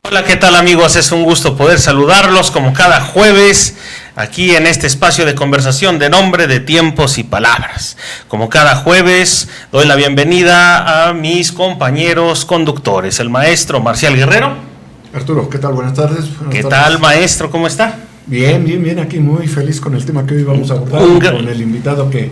Hola, ¿qué tal amigos? Es un gusto poder saludarlos como cada jueves aquí en este espacio de conversación de nombre, de tiempos y palabras. Como cada jueves doy la bienvenida a mis compañeros conductores, el maestro Marcial Guerrero. Arturo, ¿qué tal? Buenas tardes. ¿Qué tal, maestro? ¿Cómo está? Bien, aquí muy feliz con el tema que hoy vamos a abordar con el invitado que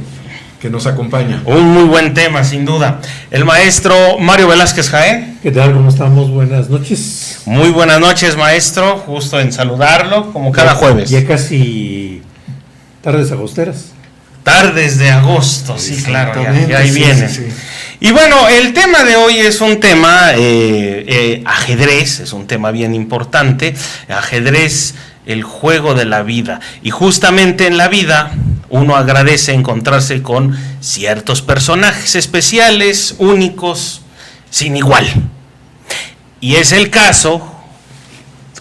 nos acompaña. Un muy buen tema, sin duda. El maestro Mario Velázquez Jaén. ¿Qué tal? ¿Cómo estamos? Buenas noches. Muy buenas noches, maestro. Gusto en saludarlo, como cada jueves. Ya casi tardes agosteras. Tardes de agosto, sí, claro, ya ahí sí, viene. Sí. Y bueno, el tema de hoy es un tema ajedrez, es un tema bien importante. Ajedrez, el juego de la vida. Y justamente en la vida uno agradece encontrarse con ciertos personajes especiales, únicos, sin igual. Y es el caso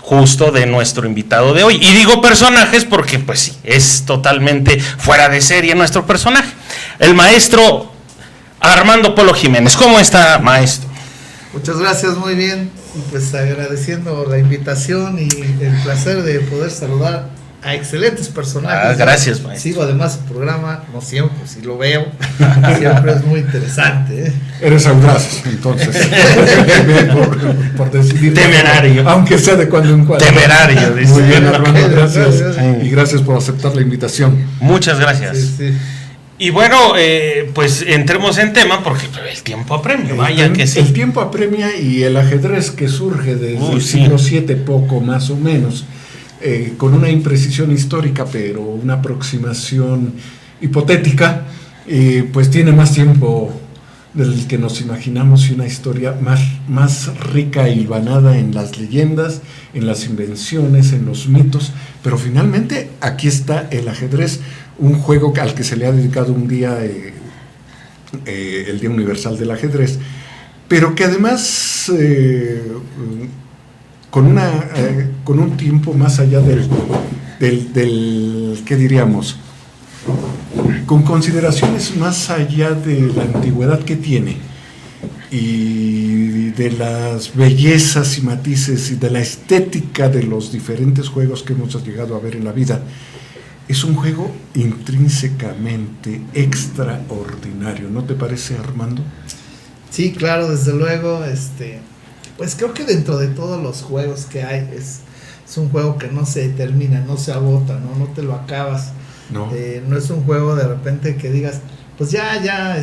justo de nuestro invitado de hoy. Y digo personajes porque pues sí, es totalmente fuera de serie nuestro personaje. El maestro Armando Polo Jiménez. ¿Cómo está, maestro? Muchas gracias, muy bien. Pues agradeciendo la invitación y el placer de poder saludar a excelentes personajes. Gracias, maestro. Sigo además su programa, no siempre, si lo veo, siempre es muy interesante. Eres audaz, entonces. por decidir. Temerario. Aunque sea de cuando en cuando. Temerario, dice. Muy bien, Armando, gracias. Sí. Y gracias por aceptar la invitación. Muchas gracias. Sí. Y bueno, pues entremos en tema porque el tiempo apremia, vaya que sí. El tiempo apremia y el ajedrez que surge desde el siglo VII, poco más o menos, con una imprecisión histórica, pero una aproximación hipotética, pues tiene más tiempo del que nos imaginamos y una historia más rica y hilvanada en las leyendas, en las invenciones, en los mitos, pero finalmente aquí está el ajedrez, un juego al que se le ha dedicado un día, el Día Universal del Ajedrez, pero que además con un tiempo más allá del ¿qué diríamos? Con consideraciones más allá de la antigüedad que tiene y de las bellezas y matices y de la estética de los diferentes juegos que hemos llegado a ver en la vida. Es un juego intrínsecamente extraordinario, ¿no te parece, Armando? Sí, claro, desde luego. Pues creo que dentro de todos los juegos que hay, es un juego que no se termina, no se agota, no te lo acabas. No. No es un juego de repente que digas, pues ya ya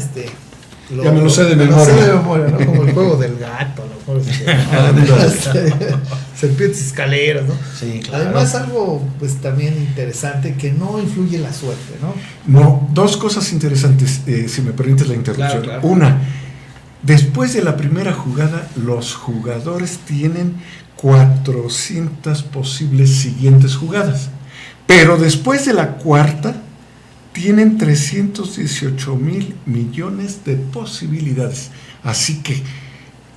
me lo sé de memoria. ¿no? Como el juego del gato, serpientes y escaleras, ¿no? Sí, claro. Además, algo pues también interesante que no influye la suerte, ¿no? No, dos cosas interesantes, si me permites la interrupción. Claro. Una, después de la primera jugada, los jugadores tienen 400 posibles siguientes jugadas. Pero después de la cuarta, tienen 318,000 millones de posibilidades. Así que,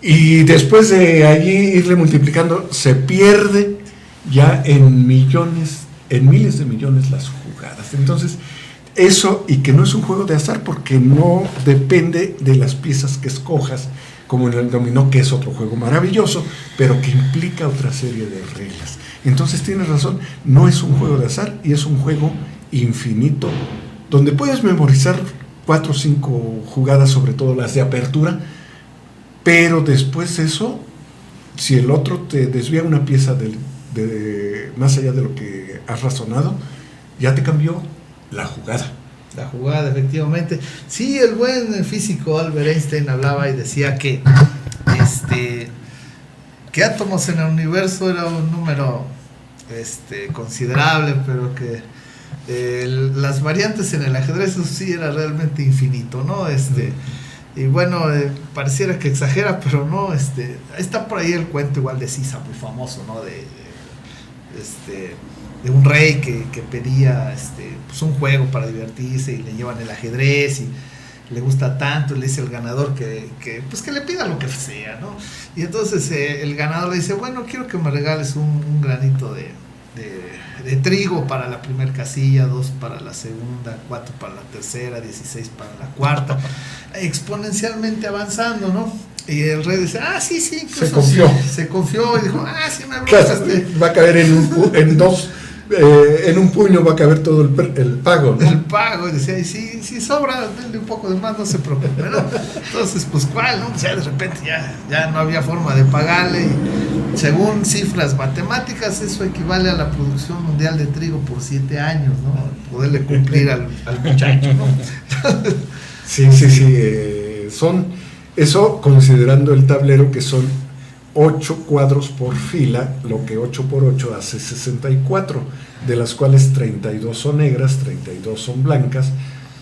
y después de allí irle multiplicando, se pierde ya en millones, en miles de millones las jugadas. Entonces, eso, y que no es un juego de azar porque no depende de las piezas que escojas, como en el dominó, que es otro juego maravilloso, pero que implica otra serie de reglas. Entonces tienes razón, no es un juego de azar y es un juego infinito, donde puedes memorizar 4 o 5 jugadas, sobre todo las de apertura, pero después de eso, si el otro te desvía una pieza más allá de lo que has razonado, ya te cambió la jugada. La jugada, efectivamente. Sí, el buen físico Albert Einstein hablaba y decía que átomos en el universo era un número considerable, pero que las variantes en el ajedrez, eso sí era realmente infinito, ¿no? Y bueno, pareciera que exagera, pero no, está por ahí el cuento igual de Sisa, muy famoso, ¿no? De un rey que pedía pues un juego para divertirse y le llevan el ajedrez y le gusta tanto, y le dice al ganador que le pida lo que sea, ¿no? Y entonces el ganador le dice, bueno, quiero que me regales un granito de trigo para la primera casilla, 2 para la segunda, 4 para la tercera, 16 para la cuarta, exponencialmente avanzando, ¿no? Y el rey dice, sí, incluso Se confió. sí, se confió y dijo, sí me Claro, hablas, va a caber en dos, en un puño va a caber todo el pago, ¿no? el pago. Y decía, y si sobra, denle un poco de más, no se preocupe, ¿no? Entonces, pues, ¿cuál, no? O sea, de repente ya no había forma de pagarle. Y según cifras matemáticas, eso equivale a la producción mundial de trigo por 7 años, ¿no? Poderle cumplir al muchacho, ¿no? Sí. Eso considerando el tablero que son 8 cuadros por fila, lo que 8 por 8 hace 64, de las cuales 32 son negras, 32 son blancas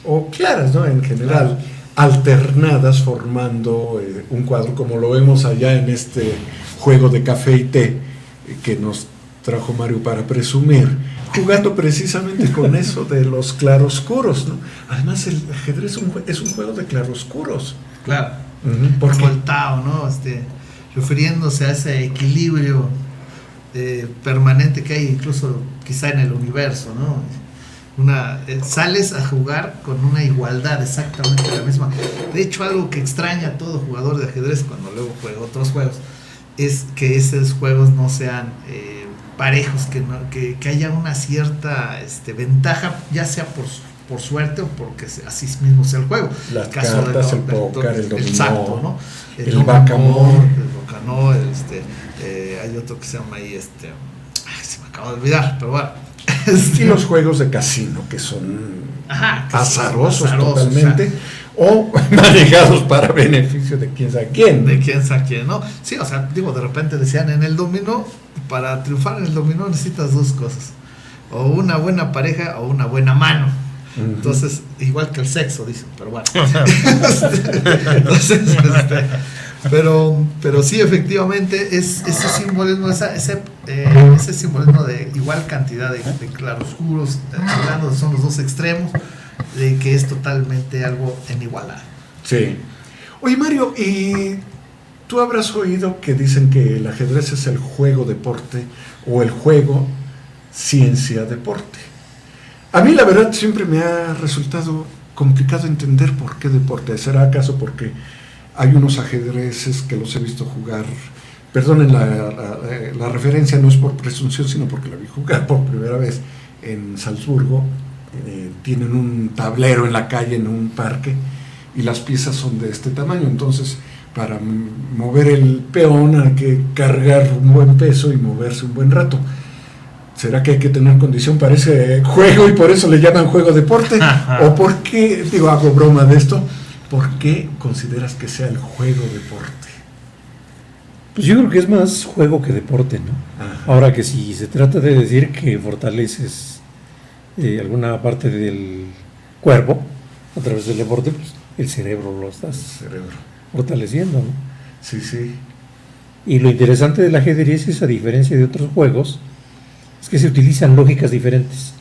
o claras, ¿no? En general, alternadas formando un cuadro, como lo vemos allá en este juego de café y té que nos trajo Mario para presumir, jugando precisamente con eso de los claroscuros, ¿no? Además, el ajedrez es un juego de claroscuros. Claro. Porque Como el Tao, ¿no? Refiriéndose a ese equilibrio permanente que hay incluso quizá en el universo, ¿no? Sales a jugar con una igualdad exactamente la misma. De hecho, algo que extraña a todo jugador de ajedrez cuando luego juega otros juegos es que esos juegos no sean parejos, que haya una cierta ventaja, ya sea por suerte o porque así mismo sea el juego. Las cartas, el póker, el dominó, exacto, ¿no? el backgammon, hay otro que se llama ahí, se me acabo de olvidar, pero bueno. Y los juegos de casino, que son azarosos totalmente, o manejados para beneficio de quién sabe quién. De quién sabe quién, ¿no? Sí, o sea, de repente decían en el dominó, para triunfar en el dominó necesitas 2 cosas: o una buena pareja o una buena mano. Entonces, igual que el sexo, dicen, pero bueno. Entonces, pero sí, efectivamente, ese simbolismo, ese simbolismo de igual cantidad de claroscuros, hablando son los dos extremos, de que es totalmente algo en igualdad. Sí. Oye, Mario, ¿y tú habrás oído que dicen que el ajedrez es el juego deporte o el juego ciencia deporte? A mí la verdad siempre me ha resultado complicado entender por qué deporte. ¿Será acaso porque hay unos ajedrezes que los he visto jugar? Perdonen la referencia, no es por presunción, sino porque la vi jugar por primera vez en Salzburgo. Tienen un tablero en la calle, en un parque, y las piezas son de este tamaño. Entonces, para mover el peón hay que cargar un buen peso y moverse un buen rato. ¿Será que hay que tener condición para ese juego y por eso le llaman juego deporte? ¿O por qué, hago broma de esto, por qué consideras que sea el juego deporte? Pues yo creo que es más juego que deporte, ¿no? Ajá. Ahora que si se trata de decir que fortaleces alguna parte del cuerpo a través del deporte, pues el cerebro lo estás fortaleciendo, ¿no? Sí, sí. Y lo interesante del ajedrez es, a diferencia de otros juegos, es que se utilizan lógicas diferentes.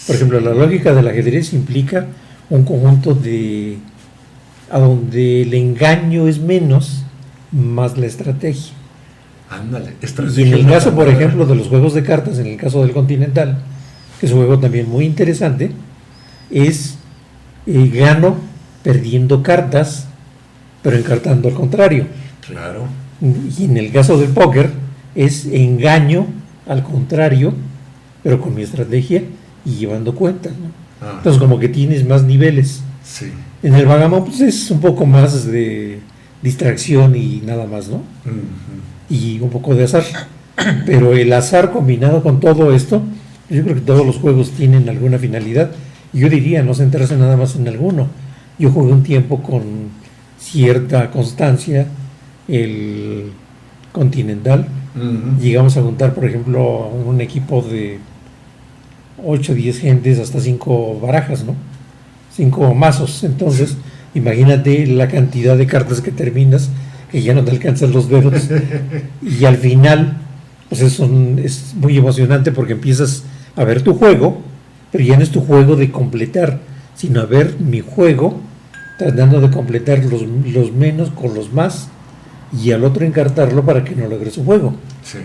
Por ejemplo, la lógica del ajedrez implica un conjunto a donde el engaño es menos, más la estrategia. Ándale, y en el caso, por ejemplo, de los juegos de cartas, en el caso del Continental, que es un juego también muy interesante, es gano perdiendo cartas, pero encartando al contrario. Claro. Y en el caso del póker, es engaño al contrario, pero con mi estrategia y llevando cuentas, ¿no? Entonces, como que tienes más niveles. Sí. En el backgammon, pues es un poco más de distracción y nada más, ¿no? Y un poco de azar. Pero el azar combinado con todo esto, yo creo que todos los juegos tienen alguna finalidad. Y yo diría, no centrarse nada más en alguno. Yo jugué un tiempo con cierta constancia el Continental. Llegamos a juntar, por ejemplo, un equipo de 8 o 10 gentes, hasta 5 barajas, ¿no? 5 mazos. Entonces, imagínate la cantidad de cartas que terminas, que ya no te alcanzan los dedos. Y al final, pues es muy emocionante porque empiezas a ver tu juego, pero ya no es tu juego de completar, sino a ver mi juego, tratando de completar los menos con los más, y al otro encartarlo para que no logre su juego. Sí.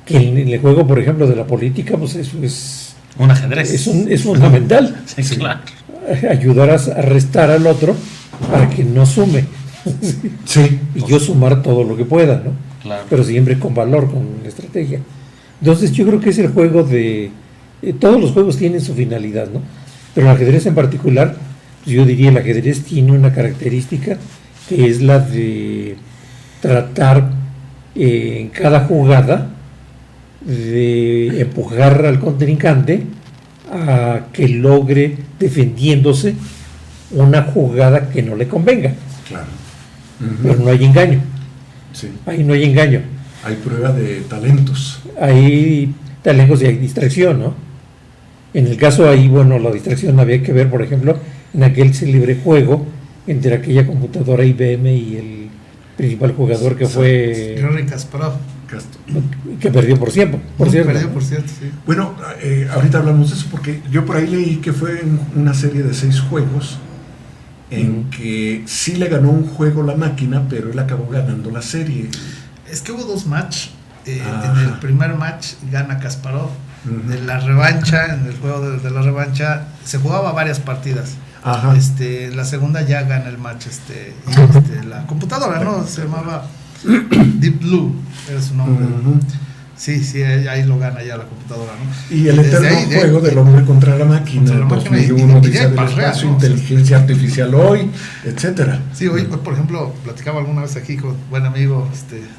Que en el juego, por ejemplo, de la política, pues eso es un ajedrez. Es fundamental. Sí, claro. Ayudar a restar al otro para que no sume. Sí. Y yo sumar todo lo que pueda, ¿no? Claro. Pero siempre con valor, con estrategia. Entonces yo creo que es el juego de... todos los juegos tienen su finalidad, ¿no? Pero el ajedrez en particular, pues yo diría el ajedrez tiene una característica que es la de tratar en cada jugada de empujar al contrincante a que logre, defendiéndose, una jugada que no le convenga. Claro. Pero no hay engaño. Sí. Ahí no hay engaño. Hay prueba de talentos. Hay talentos y hay distracción, ¿no? En el caso ahí, bueno, la distracción había que ver, por ejemplo, en aquel célebre juego entre aquella computadora IBM y el principal jugador que fue... Garry Kasparov. que perdió por cierto. Perdió por cierto, sí. Bueno, ahorita hablamos de eso porque yo por ahí leí que fue una serie de 6 juegos en que sí le ganó un juego la máquina, pero él acabó ganando la serie. Es que hubo 2 matches. En el primer match gana Kasparov. De la revancha, en el juego de la revancha, se jugaba varias partidas. Ajá. La segunda ya gana el match la computadora, ¿no? Se llamaba Deep Blue, era su nombre. Sí, ahí lo gana ya la computadora, ¿no? Y el eterno juego del hombre contra la máquina, 2001, Odisea del espacio, inteligencia artificial hoy, etcétera. Sí, hoy, por ejemplo, platicaba alguna vez aquí con buen amigo,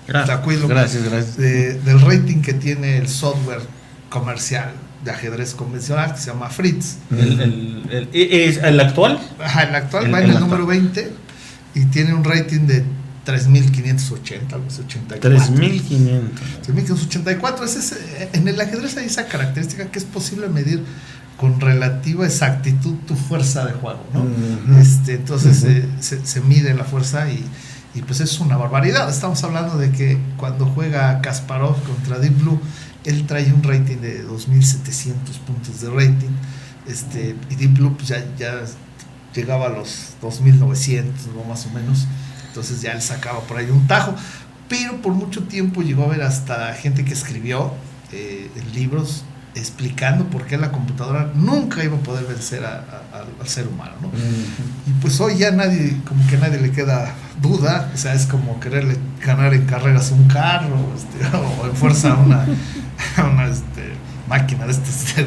Tacuilo, gracias. Del rating que tiene el software comercial de ajedrez convencional que se llama Fritz. ¿El actual? Ajá, el actual va en el número 20 y tiene un rating de 3.580, algo así, 84. 3.500. 3.584. En el ajedrez hay esa característica que es posible medir con relativa exactitud tu fuerza de juego, ¿no? Entonces se mide la fuerza y pues es una barbaridad. Estamos hablando de que cuando juega Kasparov contra Deep Blue, él trae un rating de 2.700 puntos de rating, y Deep Blue pues ya llegaba a los 2.900, ¿no? Más o menos. Entonces ya él sacaba por ahí un tajo, pero por mucho tiempo llegó a haber hasta gente que escribió en libros explicando por qué la computadora nunca iba a poder vencer al ser humano, ¿no? Y pues hoy ya nadie le queda duda, o sea, es como quererle ganar en carreras un carro, o en fuerza a una máquina de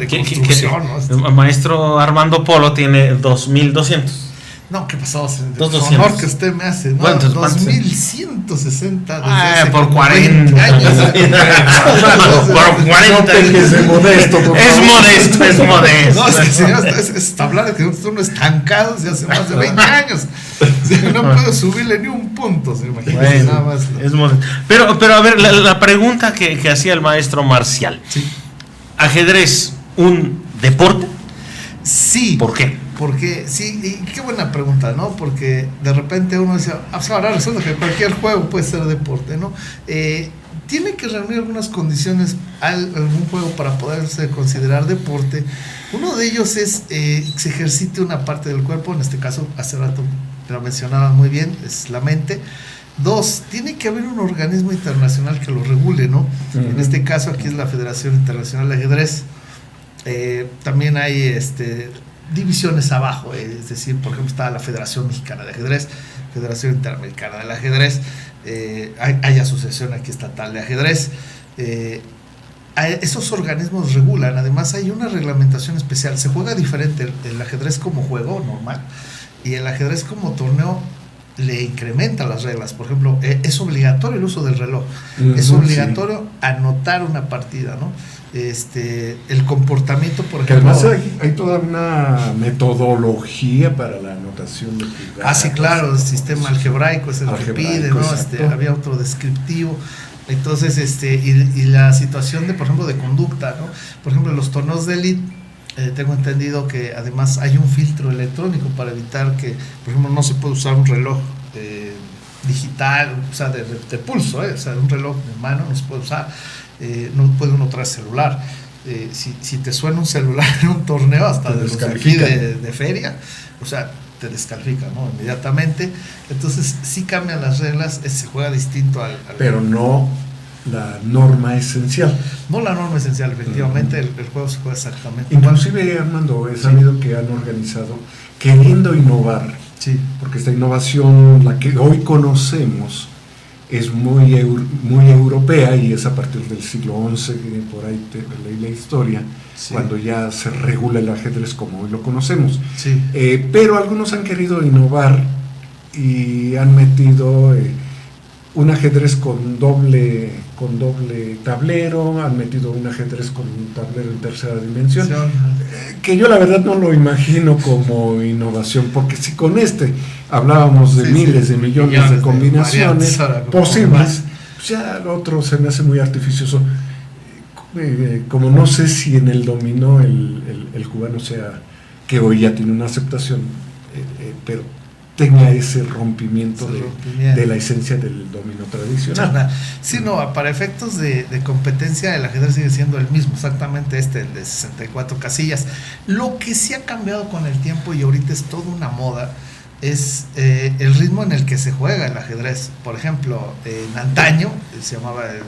construcción, ¿no? El maestro Armando Polo tiene 2.200. No, ¿qué pasó? Por honor que usted me hace, ¿no? ¿Cuántos? 2.160 por 40 años. Por 40. Es modesto, Es modesto. No, es que señor, está hablando de que nosotros estamos estancados desde hace más de 20 años. No puedo subirle ni un punto, se imagina. Bueno, nada más. Es modesto. Pero a ver, la pregunta que hacía el maestro Marcial. Sí. ¿Ajedrez un deporte? Sí. ¿Por qué? Porque, sí, y qué buena pregunta, ¿no? Porque de repente uno dice, ahora resulta que cualquier juego puede ser deporte, ¿no? Tiene que reunir algunas condiciones algún juego para poderse considerar deporte. Uno de ellos es que se ejercite una parte del cuerpo, en este caso, hace rato lo mencionaba muy bien, es la mente. 2, tiene que haber un organismo internacional que lo regule, ¿no? En este caso aquí es la Federación Internacional de Ajedrez. También hay divisiones abajo, es decir, por ejemplo está la Federación Mexicana de Ajedrez, Federación Interamericana del Ajedrez, hay asociación aquí estatal de ajedrez, esos organismos regulan, además hay una reglamentación especial, se juega diferente el ajedrez como juego normal y el ajedrez como torneo le incrementa las reglas. Por ejemplo, es obligatorio el uso del reloj, es obligatorio anotar una partida, ¿no? El comportamiento, por ejemplo. Además hay toda una metodología para la anotación de jugadas. Sí, claro, el sistema algebraico es el que pide, ¿no? Había otro descriptivo. Entonces, y la situación de, por ejemplo, de conducta, ¿no? Por ejemplo, en los torneos de elite, tengo entendido que además hay un filtro electrónico para evitar que, por ejemplo, no se puede usar un reloj digital, o sea, de pulso, o sea, un reloj de mano no se puede usar, no puede uno traer celular. Si te suena un celular en un torneo, hasta de los aquí de feria, o sea, te descalifica, ¿no? Inmediatamente. Entonces, sí cambian las reglas, se juega distinto al pero no la norma esencial. No la norma esencial, efectivamente, el juego se juega exactamente inclusive igual. Armando, he sabido que han organizado, queriendo innovar Sí. Porque esta innovación, la que hoy conocemos, es muy europea y es a partir del siglo XI, por ahí leí la historia, Sí. cuando ya se regula el ajedrez como hoy lo conocemos. Sí. Pero algunos han querido innovar y han metido un ajedrez con doble tablero, han metido un ajedrez con un tablero en tercera dimensión, que yo la verdad no lo imagino como innovación, porque si con hablábamos de miles de millones de combinaciones posibles, pues ya el otro se me hace muy artificioso. Como no sé si en el dominó el cubano sea, que hoy ya tiene una aceptación, pero tenga ese rompimiento de la esencia del dominó tradicional. Sí, no, para efectos de competencia el ajedrez sigue siendo el mismo, exactamente el de 64 casillas. Lo que sí ha cambiado con el tiempo y ahorita es toda una moda es el ritmo en el que se juega el ajedrez. Por ejemplo, en antaño, se llamaba el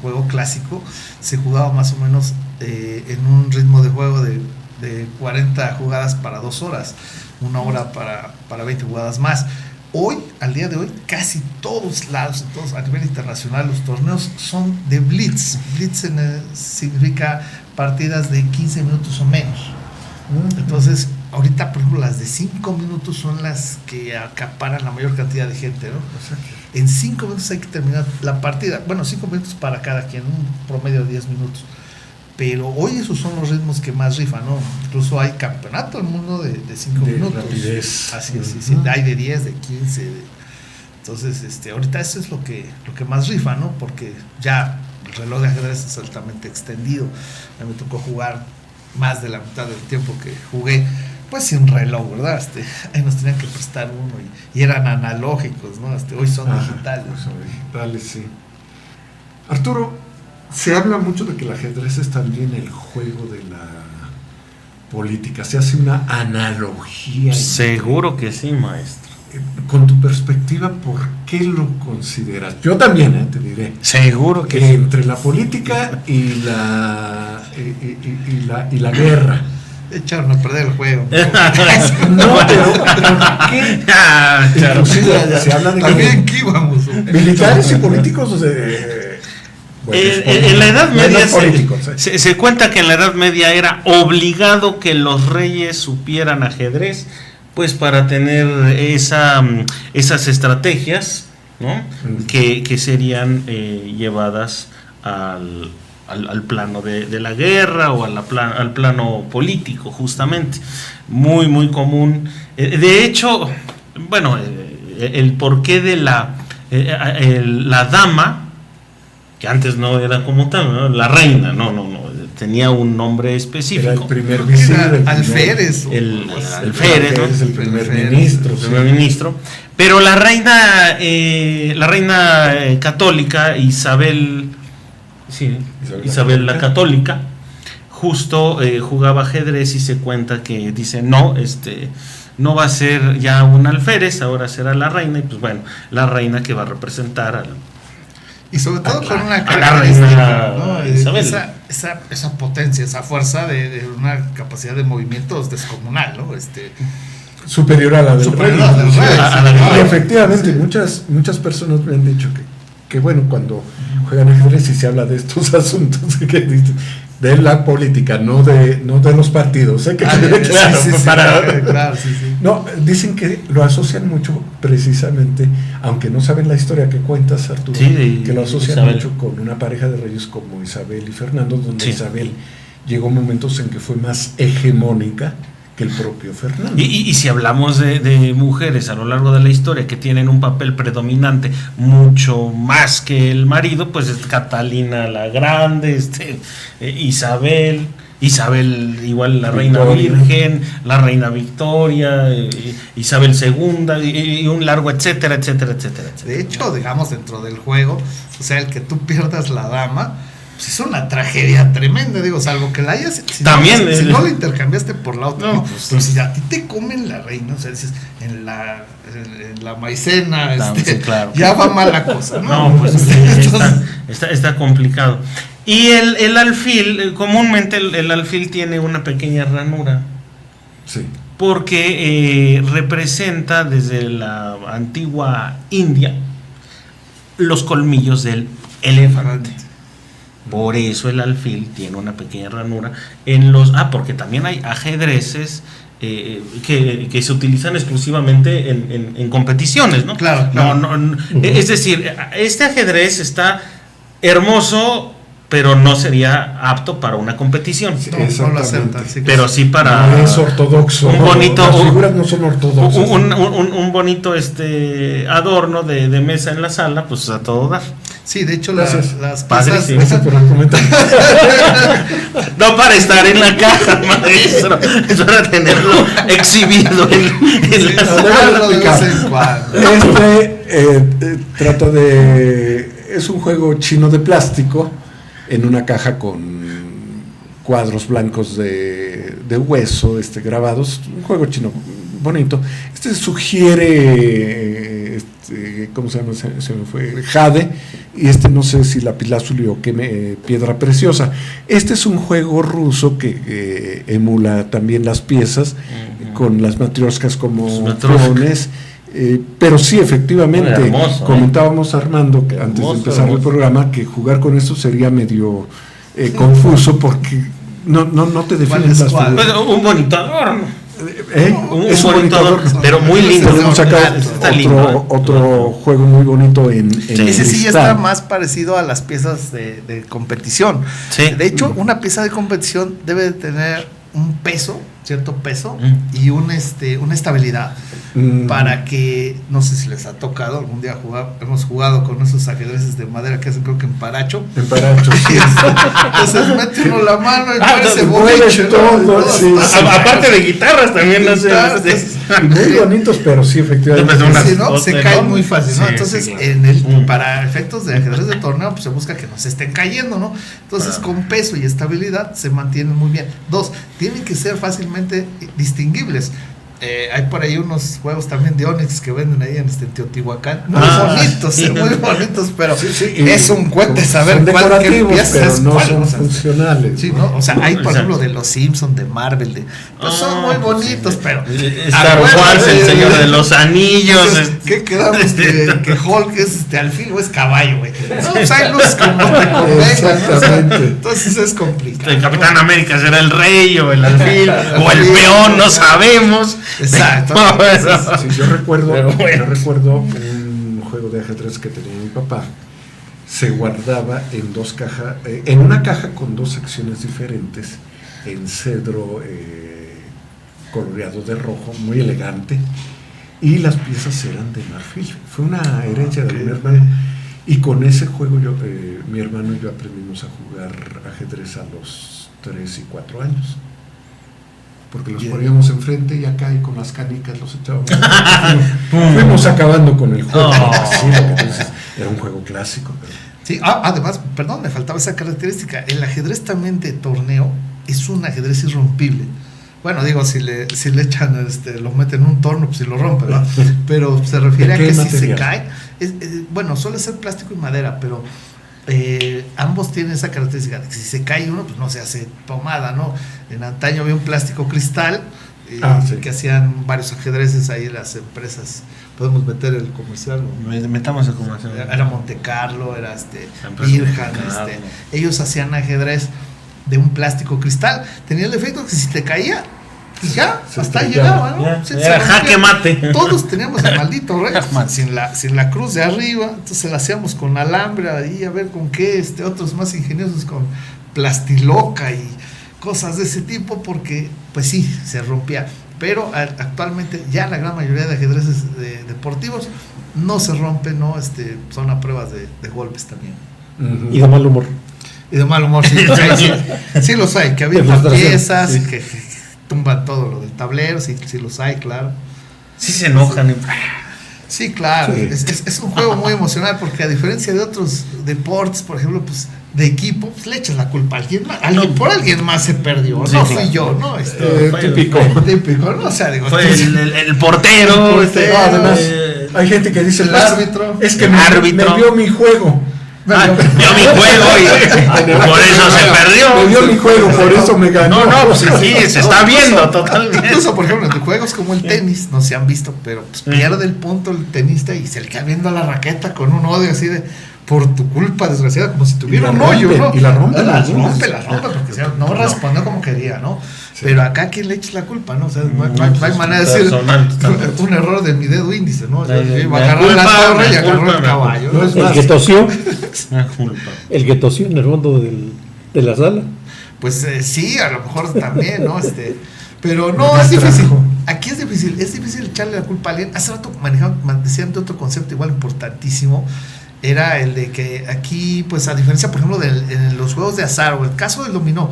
juego clásico, se jugaba más o menos en un ritmo de juego de 40 jugadas para 2 horas, 1 hora para 20 jugadas más. Hoy, al día de hoy, casi todos lados, todos a nivel internacional, los torneos son de blitz. Blitz significa partidas de 15 minutos o menos. Entonces, ahorita, por ejemplo, las de 5 minutos son las que acaparan la mayor cantidad de gente, ¿no? En 5 minutos hay que terminar la partida. Bueno, 5 minutos para cada quien, un promedio de 10 minutos. Pero hoy esos son los ritmos que más rifan, ¿no? Incluso hay campeonato del mundo de 5 minutos. Rapidez. Así es, sí. Hay de 10, de 15. Entonces, ahorita eso es lo que más rifa, ¿no? Porque ya el reloj de ajedrez es altamente extendido. A mí me tocó jugar más de la mitad del tiempo que jugué, pues sin reloj, ¿verdad? Ahí nos tenían que prestar uno y eran analógicos, ¿no? Hoy son digitales. Pues son digitales, sí. Arturo, se habla mucho de que el ajedrez es también el juego de la política. Se hace una analogía. Seguro que sí, maestro. Con tu perspectiva, ¿por qué lo consideras? Yo también, te diré. Seguro que sí. Entre la política y la guerra. Echaron a perder el juego. No, pero ¿por qué? Inclusive se habla de también que íbamos. Militares y políticos en la Edad Media se cuenta que en la Edad Media era obligado que los reyes supieran ajedrez, pues para tener esas estrategias, ¿no? Que serían llevadas al plano de la guerra o al plano político, justamente. Muy, muy común. De hecho, bueno, el porqué de la dama, que antes no era como tal, ¿no? La reina, no, tenía un nombre específico. Era el primer visir, alférez. El alférez, ¿no? Es el primer ministro. El primer ministro. Pero la reina católica, Isabel la Católica, justo jugaba ajedrez y se cuenta que dice, no va a ser ya un alférez, ahora será la reina, y pues bueno, la reina que va a representar y sobre todo con una característica, ¿no? esa potencia, esa fuerza de una capacidad de movimientos descomunal, ¿no? Superior a la del rey. Y efectivamente, muchas personas me han dicho que bueno, cuando juegan ajedrez y se habla de estos asuntos de la política, no de los partidos, que quede claro. No, dicen que lo asocian mucho precisamente, aunque no saben la historia que cuentas, Arturo, que lo asocian mucho con una pareja de reyes como Isabel y Fernando, donde Isabel llegó momentos en que fue más hegemónica que el propio Fernando. Y si hablamos de mujeres a lo largo de la historia que tienen un papel predominante mucho más que el marido, pues es Catalina la Grande, Isabel igual la Reina Virgen, la Reina Victoria, Isabel II y un largo etcétera. De hecho, digamos, dentro del juego, o sea, el que tú pierdas la dama, pues es una tragedia tremenda, digo, salvo que la hayas, si no la intercambiaste por la otra, no, pues, pero si a ti te comen la reina, o sea, dices, en la maicena, claro, ya va mala cosa, ¿no? Pues está complicado. Y el alfil, comúnmente el alfil tiene una pequeña ranura. Sí. porque representa desde la antigua India los colmillos del elefante. Por eso el alfil tiene una pequeña ranura en los... porque también hay ajedrezes que se utilizan exclusivamente en competiciones, ¿no? Claro. Es decir, este ajedrez está hermoso, pero no sería apto para una competición. Sí, No lo aceptan. Sí, pero sí para... No es ortodoxo. Un bonito... Las figuras no son ortodoxas. Un bonito adorno de mesa en la sala, pues a todo dar. Sí, de hecho las piezas... Gracias por el comentario. No para estar en la caja, maestro. Es para tenerlo exhibido en la sala. de vez en cuando. Trata de... Es un juego chino de plástico en una caja con cuadros blancos de hueso grabados, un juego chino bonito. Sugiere ¿cómo se llama? Se me fue, jade, y no sé si lapislázuli o qué piedra preciosa. Es un juego ruso que emula también las piezas con las matrioscas como clones. Pero sí, efectivamente, hermoso, comentábamos Armando que antes de empezar el programa que jugar con esto sería medio confuso porque no te definen las figuras. Un bonito adorno. Es un bonito adorno, pero muy lindo. Podemos sacar otro juego muy bonito en ese sí ya está más parecido a las piezas de competición. Sí. De hecho, una pieza de competición debe de tener un peso, cierto peso, y una estabilidad para que, no sé si les ha tocado algún día jugar, hemos jugado con esos ajedrezes de madera que hacen, creo que en Paracho. Sí. Entonces mete uno la mano y parece boliche, todo, sí. Aparte de guitarras también muy bonitos, pero sí, efectivamente. Se caen muy fácil, ¿no? Sí, entonces, sí, claro. para efectos de ajedrez de torneo, pues se busca que no se estén cayendo, ¿no? Entonces, con peso y estabilidad se mantienen muy bien. 2, tienen que ser fácilmente distinguibles. Hay por ahí unos juegos también de Onix que venden ahí en Teotihuacán, muy bonitos, pero es un cuente saber cuál pieza es no cuál, son funcionales. Sí, ¿no? O sea, hay por ejemplo de los Simpsons, de Marvel, pues son muy bonitos, pero Star Wars, el Señor de los Anillos. Entonces, ¿qué quedamos? Que Hulk es alfil o es caballo, güey. No, pues hay luces como te convengan, ¿no? Entonces es complicado. El Capitán América será el rey o el alfil o el peón, no sabemos. Exacto. Sí, yo recuerdo un juego de ajedrez que tenía mi papá. Se guardaba en 2 cajas, en una caja con 2 secciones diferentes, en cedro coloreado de rojo, muy elegante, y las piezas eran de marfil. Fue una herencia de mi hermano. Y con ese juego mi hermano y yo aprendimos a jugar ajedrez a los 3 y 4 años. Porque los poníamos enfrente y acá y con las canicas los echábamos. Fuimos acabando con el juego. Era un juego clásico. Pero... Sí, además, perdón, me faltaba esa característica. El ajedrez también de torneo es un ajedrez irrompible. Bueno, digo, si le echan, lo meten en un torno, pues si lo rompe, ¿verdad? Pero se refiere a que si se cae, bueno, suele ser plástico y madera, pero ambos tienen esa característica de que si se cae uno, pues no se hace pomada, ¿no? En antaño había un plástico cristal que hacían varios ajedrezes ahí las empresas. Podemos meter el comercial, ¿no? Metamos el comercial. Era Monte Carlo, era Birhan, ellos hacían ajedrez de un plástico cristal. Tenía el efecto que si te caía, y ya, hasta ahí llegaba, ¿no? Era jaque mate. Todos teníamos el maldito rey sin la cruz de arriba, entonces la hacíamos con alambre ahí, a ver con qué, otros más ingeniosos con plastiloca y cosas de ese tipo, porque pues sí, se rompía. Pero actualmente ya la gran mayoría de ajedrezes deportivos no se rompen, ¿no? Son a pruebas de golpes también. Y de mal humor. Y de mal humor, sí los hay, que había piezas que tumban todo lo del tablero, sí los hay, claro. Sí se enojan. Sí, claro, sí. Es un juego muy emocional porque a diferencia de otros deportes, por ejemplo, pues de equipo, pues le echas la culpa a alguien más. Por alguien más se perdió, sí, no claro. Fui yo, ¿no? Típico, ¿no? O sea, digo, fue el portero. Además, hay gente que dice el árbitro. Es que me vio mi juego. dio mi juego y por eso se perdió. Me dio mi juego, por eso me ganó. No, pues sí, se está viendo totalmente. Incluso, por ejemplo, en juegos como el tenis, no se han visto, pero pues pierde el punto el tenista y se le queda viendo a la raqueta con un odio así de por tu culpa, desgraciada, como si tuviera un hoyo, ¿no? Y la rompe, la rompe, porque no respondió como quería, ¿no? Sí. Pero acá, ¿quién le echa la culpa, no? O sea, no hay manera de decir un error de mi dedo índice, ¿no? Va a agarrar la torre y agarró el caballo. ¿No? El que tosió. El que tosió en el fondo de la sala. Pues sí, a lo mejor también, ¿no? Pero no, es difícil. Aquí es difícil echarle la culpa a alguien. Hace rato decían de otro concepto igual importantísimo. Era el de que aquí, pues a diferencia, por ejemplo, en los juegos de azar o el caso del dominó,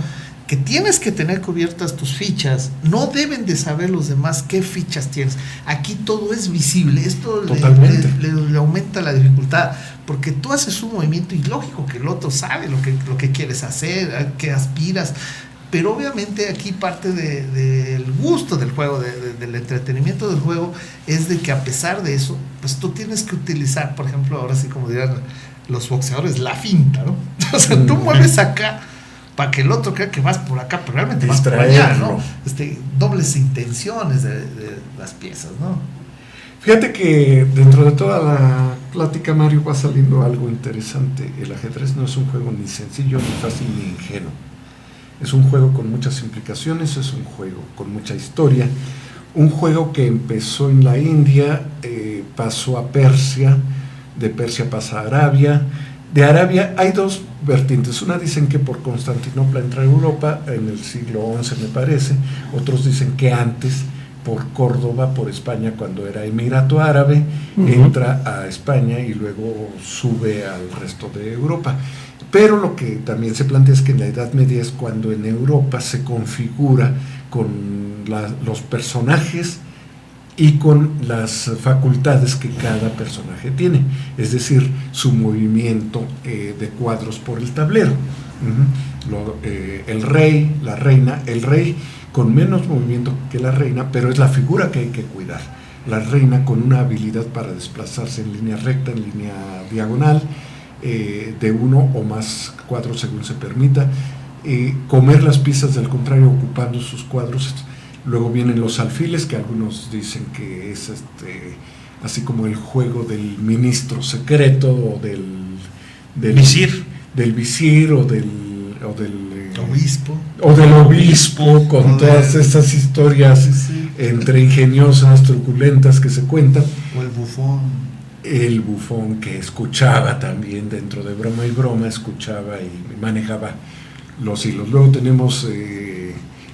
que tienes que tener cubiertas tus fichas, no deben de saber los demás qué fichas tienes. Aquí todo es visible, esto le aumenta la dificultad, porque tú haces un movimiento y lógico que el otro sabe lo que quieres hacer, a qué aspiras. Pero obviamente aquí parte del gusto del juego, del entretenimiento del juego, es de que a pesar de eso, pues tú tienes que utilizar, por ejemplo, ahora sí como dirán los boxeadores, la finta, ¿no? O sea, tú mueves acá para que el otro crea que vas por acá, pero realmente vas por allá, ¿no? Dobles intenciones de las piezas, ¿no? Fíjate que dentro de toda la plática, Mario, va saliendo algo interesante. El ajedrez no es un juego ni sencillo, ni fácil, ni ingenuo. Es un juego con muchas implicaciones, es un juego con mucha historia, un juego que empezó en la India, pasó a Persia, de Persia pasa a Arabia, de Arabia hay dos vertientes, una dicen que por Constantinopla entra a Europa en el siglo XI me parece, otros dicen que antes por Córdoba, por España cuando era Emirato Árabe, entra a España y luego sube al resto de Europa. Pero lo que también se plantea es que en la Edad Media es cuando en Europa se configura con los personajes y con las facultades que cada personaje tiene, es decir, su movimiento de cuadros por el tablero. El rey, la reina, el rey con menos movimiento que la reina, pero es la figura que hay que cuidar. La reina con una habilidad para desplazarse en línea recta, en línea diagonal, de uno o más cuadros según se permita, comer las piezas del contrario ocupando sus cuadros. Luego vienen los alfiles, que algunos dicen que es así como el juego del ministro secreto o del visir, o del obispo con todas esas historias entre ingeniosas, truculentas que se cuentan. O el bufón que escuchaba también dentro de broma y broma, escuchaba y manejaba los hilos. Luego tenemos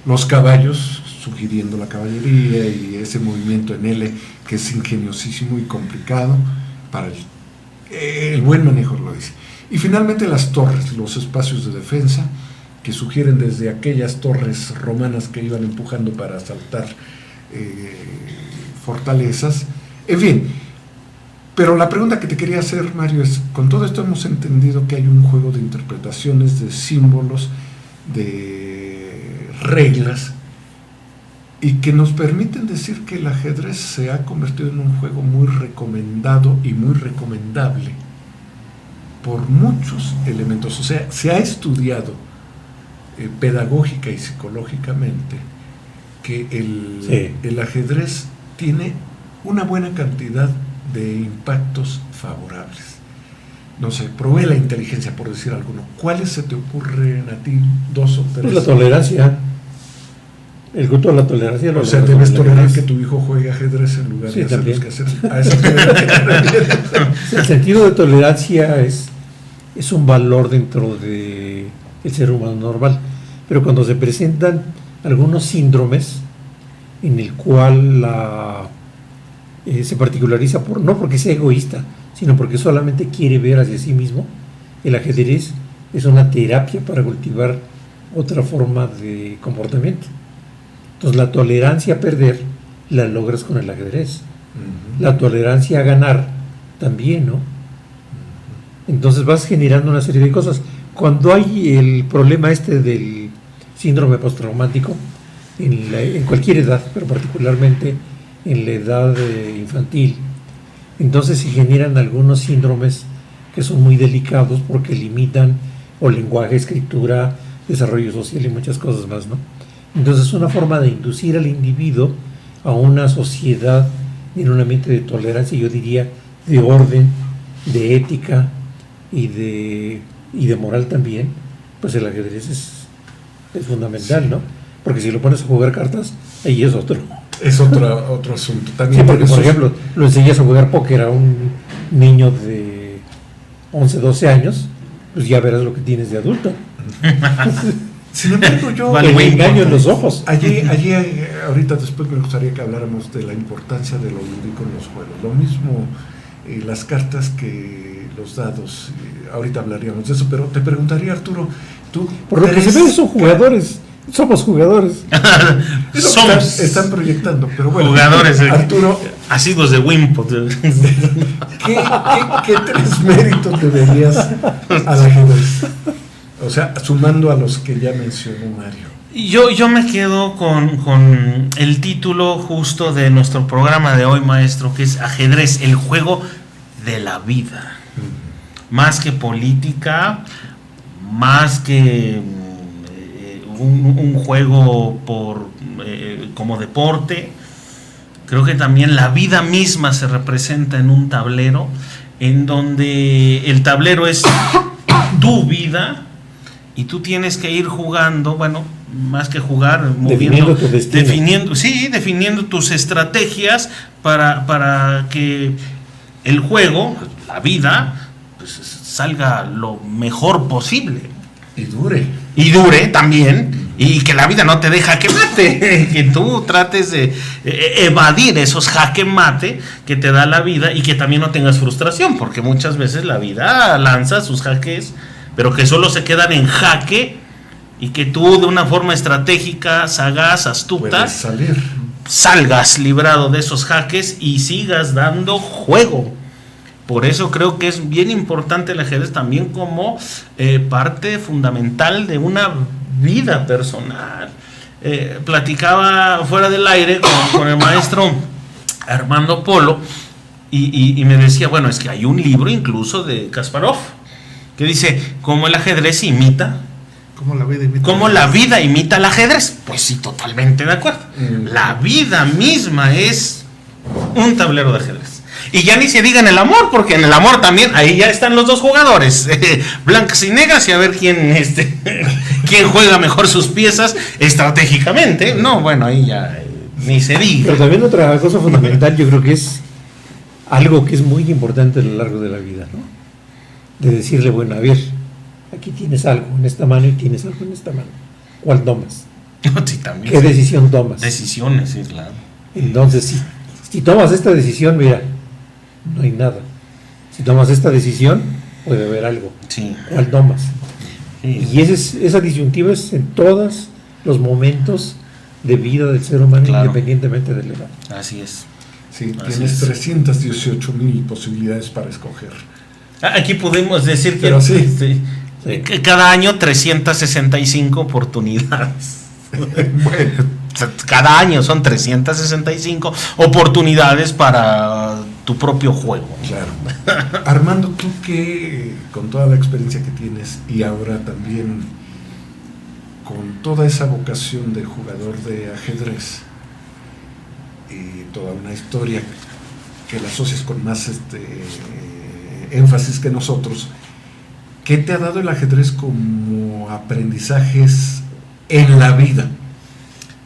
los caballos sugiriendo la caballería y ese movimiento en L que es ingeniosísimo y complicado para el buen manejo, lo dice. Y finalmente las torres, los espacios de defensa que sugieren desde aquellas torres romanas que iban empujando para asaltar fortalezas, en fin. Pero la pregunta que te quería hacer, Mario, es, con todo esto hemos entendido que hay un juego de interpretaciones, de símbolos, de reglas, y que nos permiten decir que el ajedrez se ha convertido en un juego muy recomendado y muy recomendable por muchos elementos. O sea, se ha estudiado pedagógica y psicológicamente que el ajedrez tiene una buena cantidad de impactos favorables. No sé, provee la inteligencia, por decir alguno. ¿Cuáles se te ocurren a ti, dos o tres? Pues la tolerancia. El culto a la tolerancia. O sea, debes tolerar que tu hijo juegue ajedrez en lugar de hacer los quehaceres. A eso el sentido de tolerancia es un valor dentro del ser humano normal. Pero cuando se presentan algunos síndromes en el cual se particulariza no porque sea egoísta, sino porque solamente quiere ver hacia sí mismo, el ajedrez es una terapia para cultivar otra forma de comportamiento. Entonces la tolerancia a perder la logras con el ajedrez. La tolerancia a ganar también, ¿no? Entonces vas generando una serie de cosas. Cuando hay el problema del síndrome postraumático en cualquier edad, pero particularmente en la edad infantil, entonces se generan algunos síndromes que son muy delicados porque limitan o lenguaje, escritura, desarrollo social y muchas cosas más, ¿no? Entonces es una forma de inducir al individuo a una sociedad en un ambiente de tolerancia, yo diría, de orden, de ética y de moral también. Pues el ajedrez es fundamental, ¿no? Porque si lo pones a jugar cartas, ahí es otro. Es otro asunto también. Sí, porque por ejemplo, lo enseñas a jugar póker a un niño de 11, 12 años, pues ya verás lo que tienes de adulto. Sin embargo, yo Vale, el muy engaño en importante. los ojos. allí, ahorita después me gustaría que habláramos de la importancia de lo lúdico en los juegos. Lo mismo las cartas que los dados. Ahorita hablaríamos de eso, pero te preguntaría, Arturo, tú Por lo que se ve son jugadores, somos jugadores. Es lo que Somos están proyectando, pero bueno, jugadores Arturo, asiduos de Wimpo. ¿qué tres méritos le verías al ajedrez? O sea, sumando a los que ya mencionó Mario. Yo me quedo con el título justo de nuestro programa de hoy, maestro, que es Ajedrez, el juego de la vida. Más que política, más que un juego como deporte, creo que también la vida misma se representa en un tablero, en donde el tablero es tu vida y tú tienes que ir jugando, bueno, más que jugar, Definiendo tu destino. definiendo tus estrategias para que el juego, la vida, pues, salga lo mejor posible. Y dure. Y dure también, y que la vida no te deja que mate, que tú trates de evadir esos jaque mate que te da la vida y que también no tengas frustración, porque muchas veces la vida lanza sus jaques, pero que solo se quedan en jaque y que tú de una forma estratégica, sagaz, astuta, Puedes salir. salgas librado de esos jaques y sigas dando juego. Por eso creo que es bien importante el ajedrez también como parte fundamental de una vida personal. Platicaba fuera del aire con el maestro Armando Polo y me decía, bueno, es que hay un libro incluso de Kasparov que dice cómo el ajedrez imita. ¿Cómo la vida imita al ajedrez? Pues sí, totalmente de acuerdo. La vida misma es un tablero de ajedrez. Y ya ni se diga en el amor, porque en el amor también, ahí ya están los dos jugadores, blancas y negras, y a ver quién juega mejor sus piezas estratégicamente. No, bueno, ahí ya ni se diga. Pero también otra cosa fundamental, yo creo que es algo que es muy importante a lo largo de la vida, ¿no? De decirle, bueno, a ver, aquí tienes algo en esta mano y tienes algo en esta mano. ¿Cuál tomas? Sí, también. ¿Qué decisión tomas? Decisiones, sí, claro. Entonces, si tomas esta decisión, mira, no hay nada. Si tomas esta decisión, puede haber algo. Sí. ¿Cuál tomas? Sí. Y esa disyuntiva es en todos los momentos de vida del ser humano, Claro. independientemente de la edad. Así es. Sí, Así tienes es. 318,000 posibilidades para escoger. Aquí podemos decir que Pero sí. Sí. que cada año 365 oportunidades. Bueno, Cada año son 365 oportunidades para tu propio juego. claro. Armando, tú que con toda la experiencia que tienes y ahora también con toda esa vocación de jugador de ajedrez y toda una historia que la asocias con más énfasis que nosotros, ¿qué te ha dado el ajedrez como aprendizajes en la vida?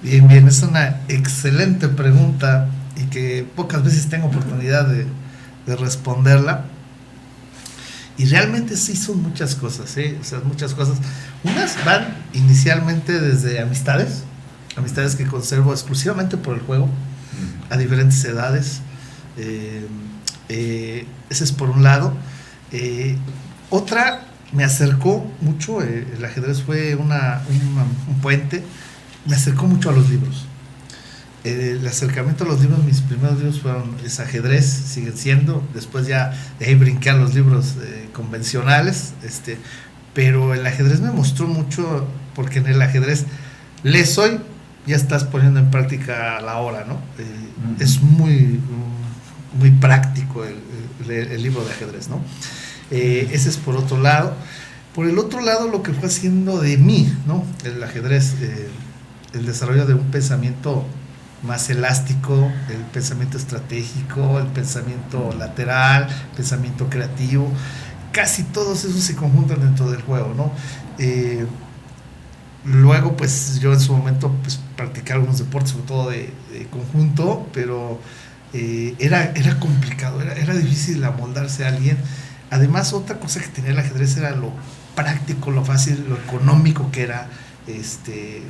Bien, bien, es una excelente pregunta y que pocas veces tengo oportunidad de responderla. Y realmente sí son muchas cosas, ¿eh? O sea, muchas cosas. Unas van inicialmente desde amistades que conservo exclusivamente por el juego, a diferentes edades. Ese es por un lado. Otra, me acercó mucho, el ajedrez fue un puente, me acercó mucho a los libros. El acercamiento a los libros, mis primeros libros fueron ajedrez, siguen siendo, después ya de ahí brinqué a los libros convencionales, pero el ajedrez me mostró mucho, porque en el ajedrez lees hoy, ya estás poniendo en práctica a la hora, ¿no? Es muy, muy práctico el libro de ajedrez, ¿no? Ese es por otro lado. Por el otro lado, lo que fue haciendo de mí, ¿no? El ajedrez, el desarrollo de un pensamiento más elástico, el pensamiento estratégico, el pensamiento lateral, pensamiento creativo, casi todos esos se conjuntan dentro del juego, ¿no? Luego, pues yo en su momento pues practiqué algunos deportes, sobre todo de conjunto, pero era complicado, era difícil amoldarse a alguien. Además, otra cosa que tenía el ajedrez era lo práctico, lo fácil, lo económico que era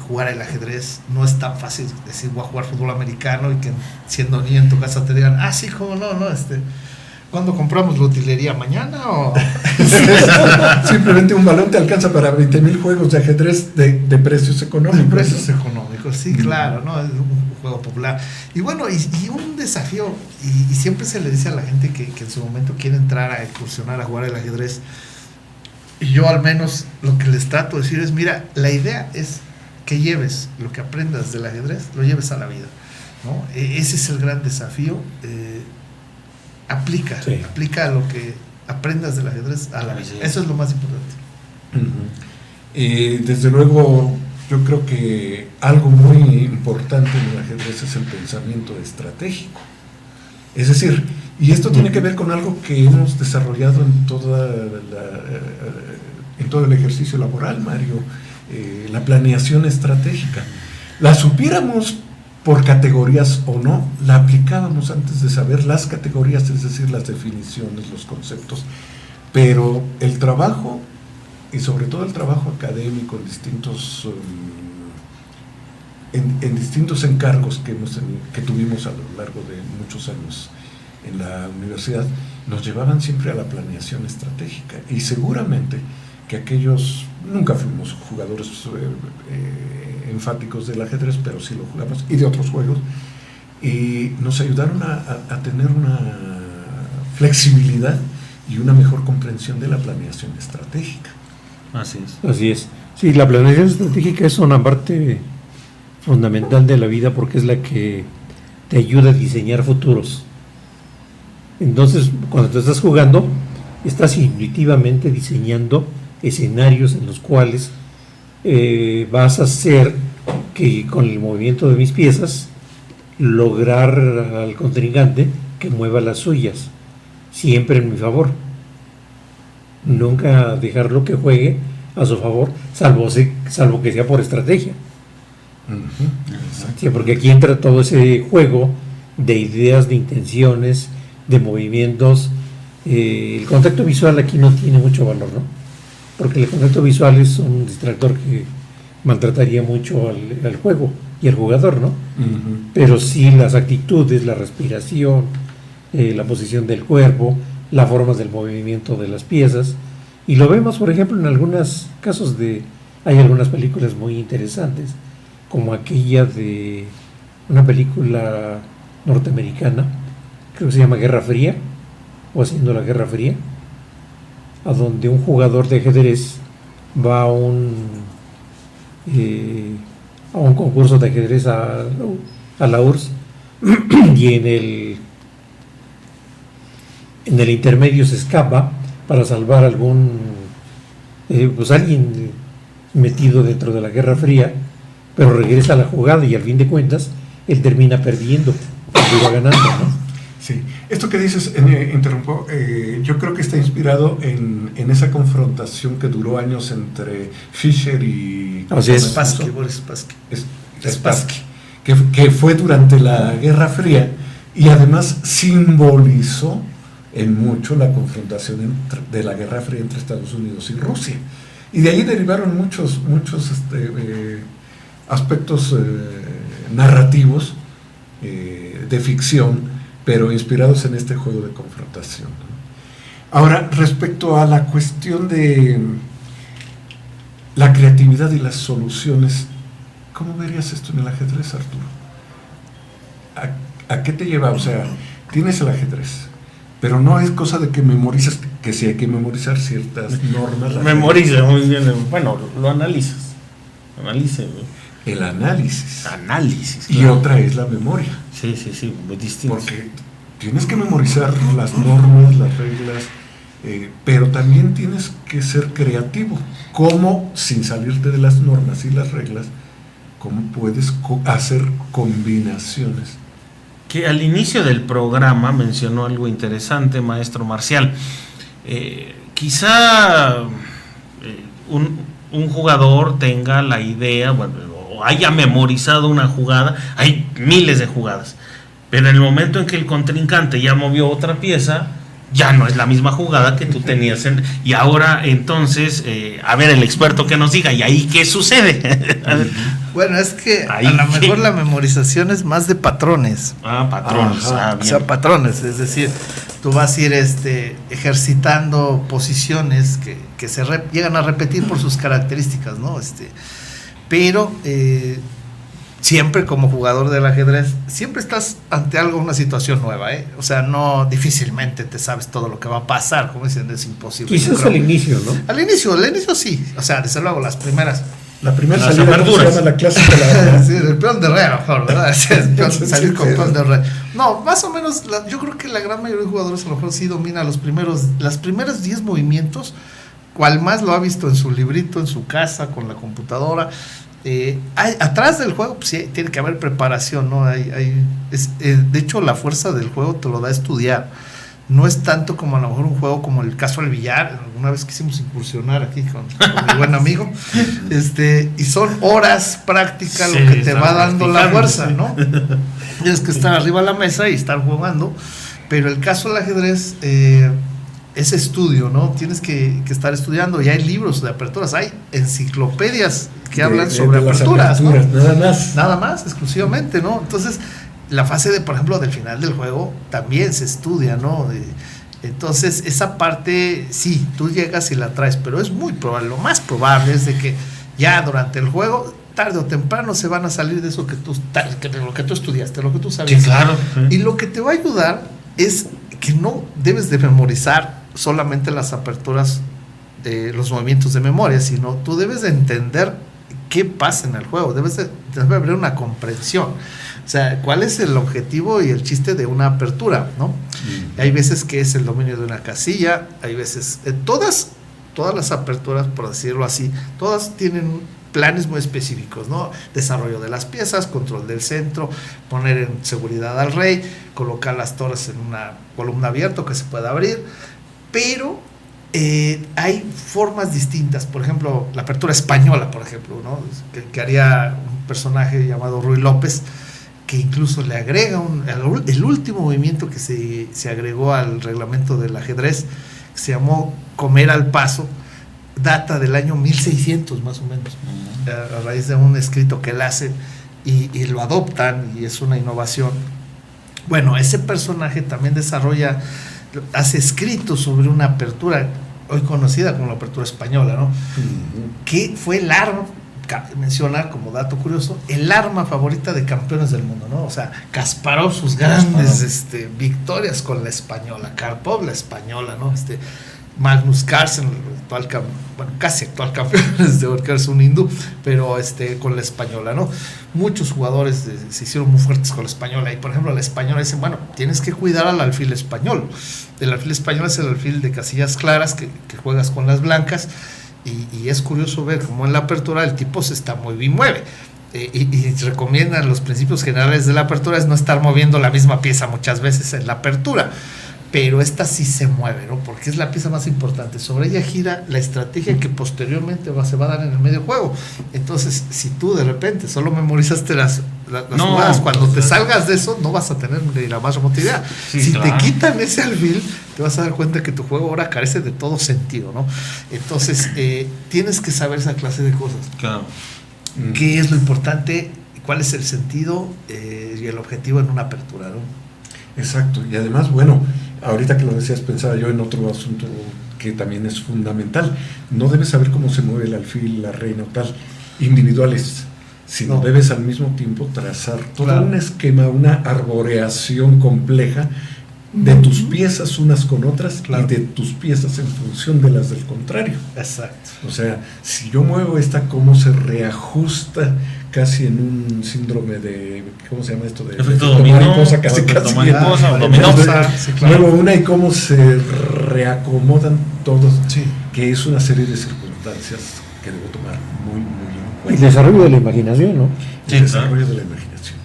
jugar el ajedrez. No es tan fácil decir voy a jugar fútbol americano y que siendo niño en tu casa te digan, sí, cómo no, ¿cuándo compramos la utilería? ¿Mañana o...? Simplemente un balón te alcanza para 20,000 juegos de ajedrez de precios económicos. De precios económicos, sí, claro, ¿no? Es un juego popular. Y bueno, y un desafío, y siempre se le dice a la gente que en su momento quiere entrar a incursionar, a jugar el ajedrez, y yo al menos lo que les trato de decir es, mira, la idea es que lleves lo que aprendas del ajedrez, lo lleves a la vida, ¿no? Ese es el gran desafío. Aplica lo que aprendas del ajedrez a la vida. Eso es lo más importante. Desde luego, yo creo que algo muy importante en el ajedrez es el pensamiento estratégico. Es decir, y esto tiene que ver con algo que hemos desarrollado en todo el ejercicio laboral, Mario, la planeación estratégica. La supiéramos por categorías o no, la aplicábamos antes de saber las categorías, es decir, las definiciones, los conceptos, pero el trabajo, y sobre todo el trabajo académico en distintos encargos que tuvimos a lo largo de muchos años en la universidad, nos llevaban siempre a la planeación estratégica, y seguramente que aquellos, nunca fuimos jugadores enfáticos del ajedrez, pero sí lo jugamos, y de otros juegos, y nos ayudaron a tener una flexibilidad y una mejor comprensión de la planeación estratégica. Así es. Sí, la planeación estratégica es una parte fundamental de la vida porque es la que te ayuda a diseñar futuros. Entonces, cuando te estás jugando, estás intuitivamente diseñando escenarios en los cuales vas a hacer que con el movimiento de mis piezas lograr al contrincante que mueva las suyas, siempre en mi favor. Nunca dejarlo que juegue a su favor, salvo que sea por estrategia. Sí, porque aquí entra todo ese juego de ideas, de intenciones, de movimientos. El contacto visual aquí no tiene mucho valor, ¿no? Porque el contacto visual es un distractor que maltrataría mucho al juego y al jugador, ¿no? Pero sí las actitudes, la respiración, la posición del cuerpo, las formas del movimiento de las piezas, y lo vemos, por ejemplo, en algunos casos hay algunas películas muy interesantes, como aquella de una película norteamericana, creo que se llama Guerra Fría, o Haciendo la Guerra Fría, a donde un jugador de ajedrez va a un concurso de ajedrez a la URSS y en el intermedio se escapa para salvar alguien metido dentro de la Guerra Fría, pero regresa a la jugada y al fin de cuentas él termina perdiendo, porque iba ganando, ¿no? Sí, esto que dices, interrumpo, yo creo que está inspirado en esa confrontación que duró años entre Fischer y Boris Spassky, que fue durante la Guerra Fría, y además simbolizó en mucho la confrontación de la Guerra Fría entre Estados Unidos y Rusia, y de ahí derivaron muchos aspectos narrativos de ficción, pero inspirados en este juego de confrontación, ¿no? Ahora, respecto a la cuestión de la creatividad y las soluciones, ¿cómo verías esto en el ajedrez, Arturo? ¿A qué te lleva? O sea, tienes el ajedrez, pero no es cosa de que memorices, que sí hay que memorizar ciertas normas. Memoriza muy bien, bueno, lo analizas. El análisis. Análisis. Y otra es la memoria. Sí, muy distinto. Porque tienes que memorizar las normas, las reglas, pero también tienes que ser creativo. ¿Cómo, sin salirte de las normas y las reglas, cómo puedes hacer combinaciones? Que al inicio del programa mencionó algo interesante, maestro Marcial. Quizá un jugador tenga la idea, bueno, o haya memorizado una jugada, hay miles de jugadas, pero en el momento en que el contrincante ya movió otra pieza, ya no es la misma jugada que tú tenías y ahora entonces, a ver, el experto que nos diga, ¿y ahí qué sucede? A ver. Bueno, es que Ahí a lo sí. mejor la memorización es más de patrones. Patrones. O sea, patrones, es decir, tú vas a ir ejercitando posiciones que llegan a repetir por sus características, ¿no? Pero siempre como jugador del ajedrez, siempre estás ante una situación nueva, ¿eh? O sea, no difícilmente te sabes todo lo que va a pasar, como dicen, es imposible. Quizás al inicio, ¿no? Al inicio sí, o sea, desde luego las primeras. La primera Las salida, ¿cómo se aperturas. llama la clásica? Sí, el peón de rey, a lo mejor, ¿verdad? Salir con peón de rey. No, más o menos, yo creo que la gran mayoría de jugadores a lo mejor sí domina las primeros 10 movimientos, cual más lo ha visto en su librito, en su casa, con la computadora. Atrás del juego, pues sí, tiene que haber preparación, ¿no? De hecho, la fuerza del juego te lo da a estudiar. No es tanto como a lo mejor un juego como el caso del billar. Alguna vez quisimos incursionar aquí con mi buen amigo, y son horas prácticas Sí, lo que te va están dando la practicando, fuerza, ¿no? Tienes que estar arriba de la mesa y estar jugando, pero el caso del ajedrez es estudio, ¿no? Tienes que estar estudiando, y hay libros de aperturas, hay enciclopedias que hablan sobre las aperturas, ¿no? nada más. Exclusivamente, ¿no? Entonces, la fase por ejemplo, del final del juego también se estudia, ¿no? Entonces, esa parte, sí, tú llegas y la traes, pero es muy probable, lo más probable es de que ya durante el juego, tarde o temprano, se van a salir de eso de lo que tú estudiaste, lo que tú sabías. Sí, claro. Y lo que te va a ayudar es que no debes de memorizar solamente las aperturas, los movimientos de memoria, sino tú debes de entender qué pasa en el juego, debe haber una comprensión. O sea, ¿cuál es el objetivo y el chiste de una apertura, ¿no? Hay veces que es el dominio de una casilla, hay veces, todas las aperturas, por decirlo así, todas tienen planes muy específicos, ¿no? Desarrollo de las piezas, control del centro, poner en seguridad al rey, colocar las torres en una columna abierta que se pueda abrir, pero hay formas distintas. Por ejemplo, la apertura española, por ejemplo, ¿no? Que haría un personaje llamado Ruy López, que incluso le agrega el último movimiento que se agregó al reglamento del ajedrez, que se llamó comer al paso, data del año 1600 más o menos, a raíz de un escrito que él hace, y lo adoptan, y es una innovación. Bueno, ese personaje también hace escritos sobre una apertura hoy conocida como la apertura española, ¿no? Que fue el arma, mencionar como dato curioso, el arma favorita de campeones del mundo, ¿no? O sea, Kasparov, sus grandes victorias con la española, Karpov, la española, ¿no? Magnus Carlsen, casi actual campeón, porque es un hindú, pero con la española, ¿no? Muchos jugadores se hicieron muy fuertes con la española, y por ejemplo la española dicen, bueno, tienes que cuidar al alfil español. El alfil español es el alfil de casillas claras que juegas con las blancas, y es curioso ver cómo en la apertura el tipo se mueve. Y recomiendan los principios generales de la apertura es no estar moviendo la misma pieza muchas veces en la apertura, pero esta sí se mueve, ¿no? Porque es la pieza más importante. Sobre ella gira la estrategia que posteriormente se va a dar en el medio juego. Entonces, si tú de repente solo memorizaste las jugadas, cuando te salgas de eso, no vas a tener ni la más remota idea. Sí, si claro. te quitan ese alfil, te vas a dar cuenta que tu juego ahora carece de todo sentido, ¿no? Entonces, tienes que saber esa clase de cosas. Claro. ¿Qué es lo importante? ¿Cuál es el sentido y el objetivo en una apertura, ¿no? Exacto, y además, bueno, ahorita que lo decías, pensaba yo en otro asunto que también es fundamental. No debes saber cómo se mueve el alfil, la reina o tal, individuales, sino No. debes al mismo tiempo trazar todo Claro. un esquema, una arboreación compleja de tus piezas unas con otras, Claro. y de tus piezas en función de las del contrario. Exacto. O sea, si yo muevo esta, ¿cómo se reajusta casi en un síndrome de, ¿cómo se llama esto? De efecto dominó, mariposa, casi. dominosa. Sí, claro. Luego una y cómo se reacomodan todos, Sí. que es una serie de circunstancias que debo tomar muy, muy bien en El cuenta. desarrollo de la imaginación, ¿no? Sí, El desarrollo de la imaginación.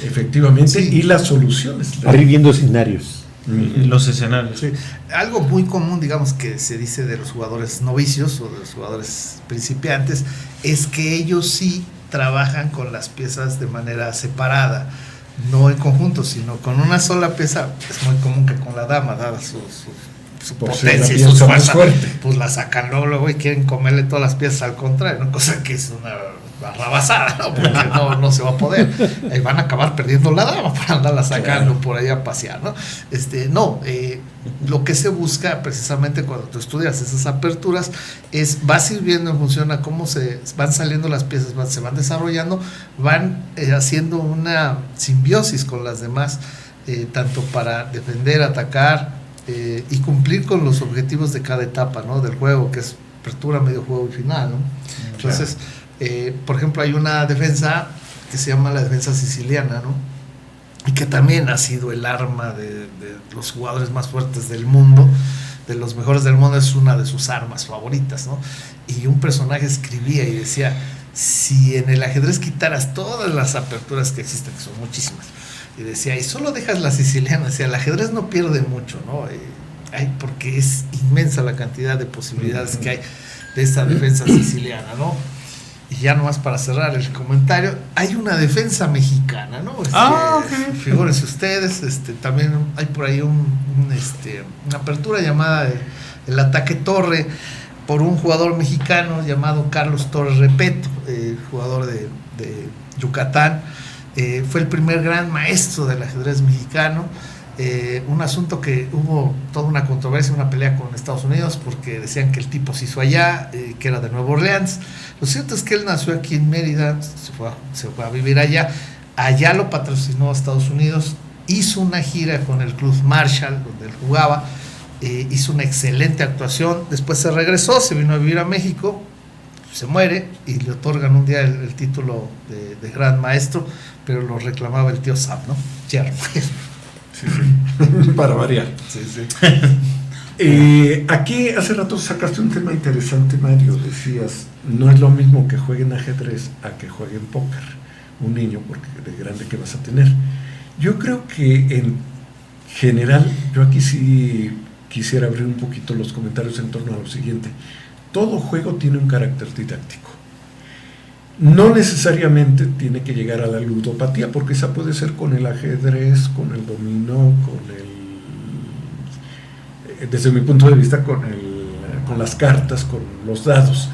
Efectivamente, Sí. y las soluciones. Ir viendo escenarios. Los escenarios. Sí. Algo muy común, digamos, que se dice de los jugadores novicios o de los jugadores principiantes, es que ellos sí trabajan con las piezas de manera separada, no en conjunto, sino con una sola pieza. Es muy común que con la dama, dada su Por ser la potencia y pieza su más fuerza, fuerte. pues la sacan luego y quieren comerle todas las piezas al contrario, ¿no? Cosa que es una barrabasada, ¿no? Porque no se va a poder. Van a acabar perdiendo la dama para andarla sacando Claro. por allá a pasear, ¿no? Lo que se busca precisamente cuando tú estudias esas aperturas es, vas a ir viendo en función a cómo se van saliendo las piezas, se van desarrollando, van haciendo una simbiosis con las demás, tanto para defender, atacar y cumplir con los objetivos de cada etapa, ¿no? Del juego, que es apertura, medio juego y final, ¿no? Entonces, por ejemplo, hay una defensa que se llama la defensa siciliana, ¿no? Y que también ha sido el arma de los jugadores más fuertes del mundo, de los mejores del mundo, es una de sus armas favoritas, ¿no? Y un personaje escribía y decía, si en el ajedrez quitaras todas las aperturas que existen, que son muchísimas, y decía, y solo dejas la siciliana, decía, el ajedrez no pierde mucho, ¿no? Porque es inmensa la cantidad de posibilidades que hay de esta defensa siciliana, ¿no? Y ya nomás para cerrar el comentario, hay una defensa mexicana, ¿no? Ok. Figúrense ustedes, también hay por ahí una apertura llamada el ataque torre por un jugador mexicano llamado Carlos Torres Repeto, jugador de Yucatán. Fue el primer gran maestro del ajedrez mexicano. Un asunto que hubo toda una controversia, una pelea con Estados Unidos porque decían que el tipo se hizo allá, que era de Nueva Orleans. Lo cierto es que él nació aquí en Mérida, se fue a vivir allá lo patrocinó Estados Unidos, hizo una gira con el Club Marshall donde él jugaba, hizo una excelente actuación, después se regresó, se vino a vivir a México, se muere y le otorgan un día el título de gran maestro, pero lo reclamaba el tío Sam, ¿no? Yermo. Sí, sí. Para variar. Sí, sí. Aquí hace rato sacaste un tema interesante, Mario. Decías, no es lo mismo que jueguen ajedrez a que jueguen póker. Un niño, porque de grande que vas a tener. Yo creo que en general, yo aquí sí quisiera abrir un poquito los comentarios en torno a lo siguiente. Todo juego tiene un carácter didáctico. No necesariamente tiene que llegar a la ludopatía, porque esa puede ser con el ajedrez, con el dominó, desde mi punto de vista, con las cartas, con los dados.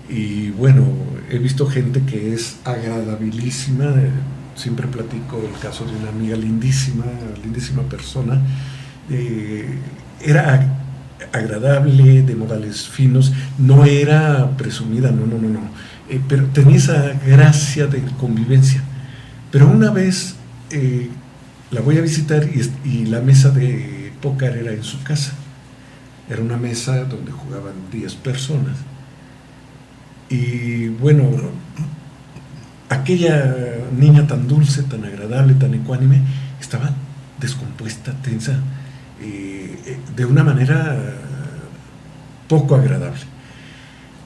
Y bueno, he visto gente que es agradabilísima, siempre platico el caso de una amiga lindísima persona, era agradable, de modales finos, no era presumida, no, pero tenía esa gracia de convivencia. Pero una vez la voy a visitar y la mesa de póker era en su casa. Era una mesa donde jugaban 10 personas. Y bueno, aquella niña tan dulce, tan agradable, tan ecuánime, estaba descompuesta, tensa, de una manera poco agradable.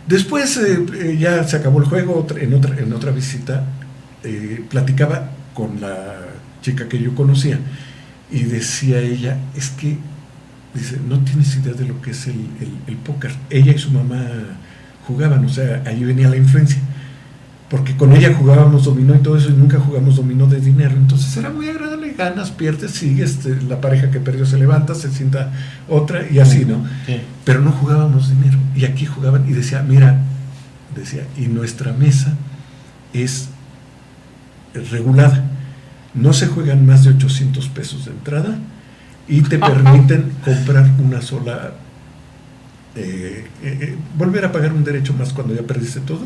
Después ya se acabó el juego, en otra visita platicaba con la chica que yo conocía y decía ella, es que, dice, no tienes idea de lo que es el póker. Ella y su mamá jugaban, o sea, ahí venía la influencia, porque con ella jugábamos dominó y todo eso y nunca jugamos dominó de dinero, entonces era muy agradable, ganas, pierdes, sigues, la pareja que perdió se levanta, se sienta otra y así, ¿no? Sí. Pero no jugábamos dinero y aquí jugaban y decía, mira, y nuestra mesa es regulada, no se juegan más de 800 pesos de entrada y te permiten comprar una sola, volver a pagar un derecho más cuando ya perdiste todo,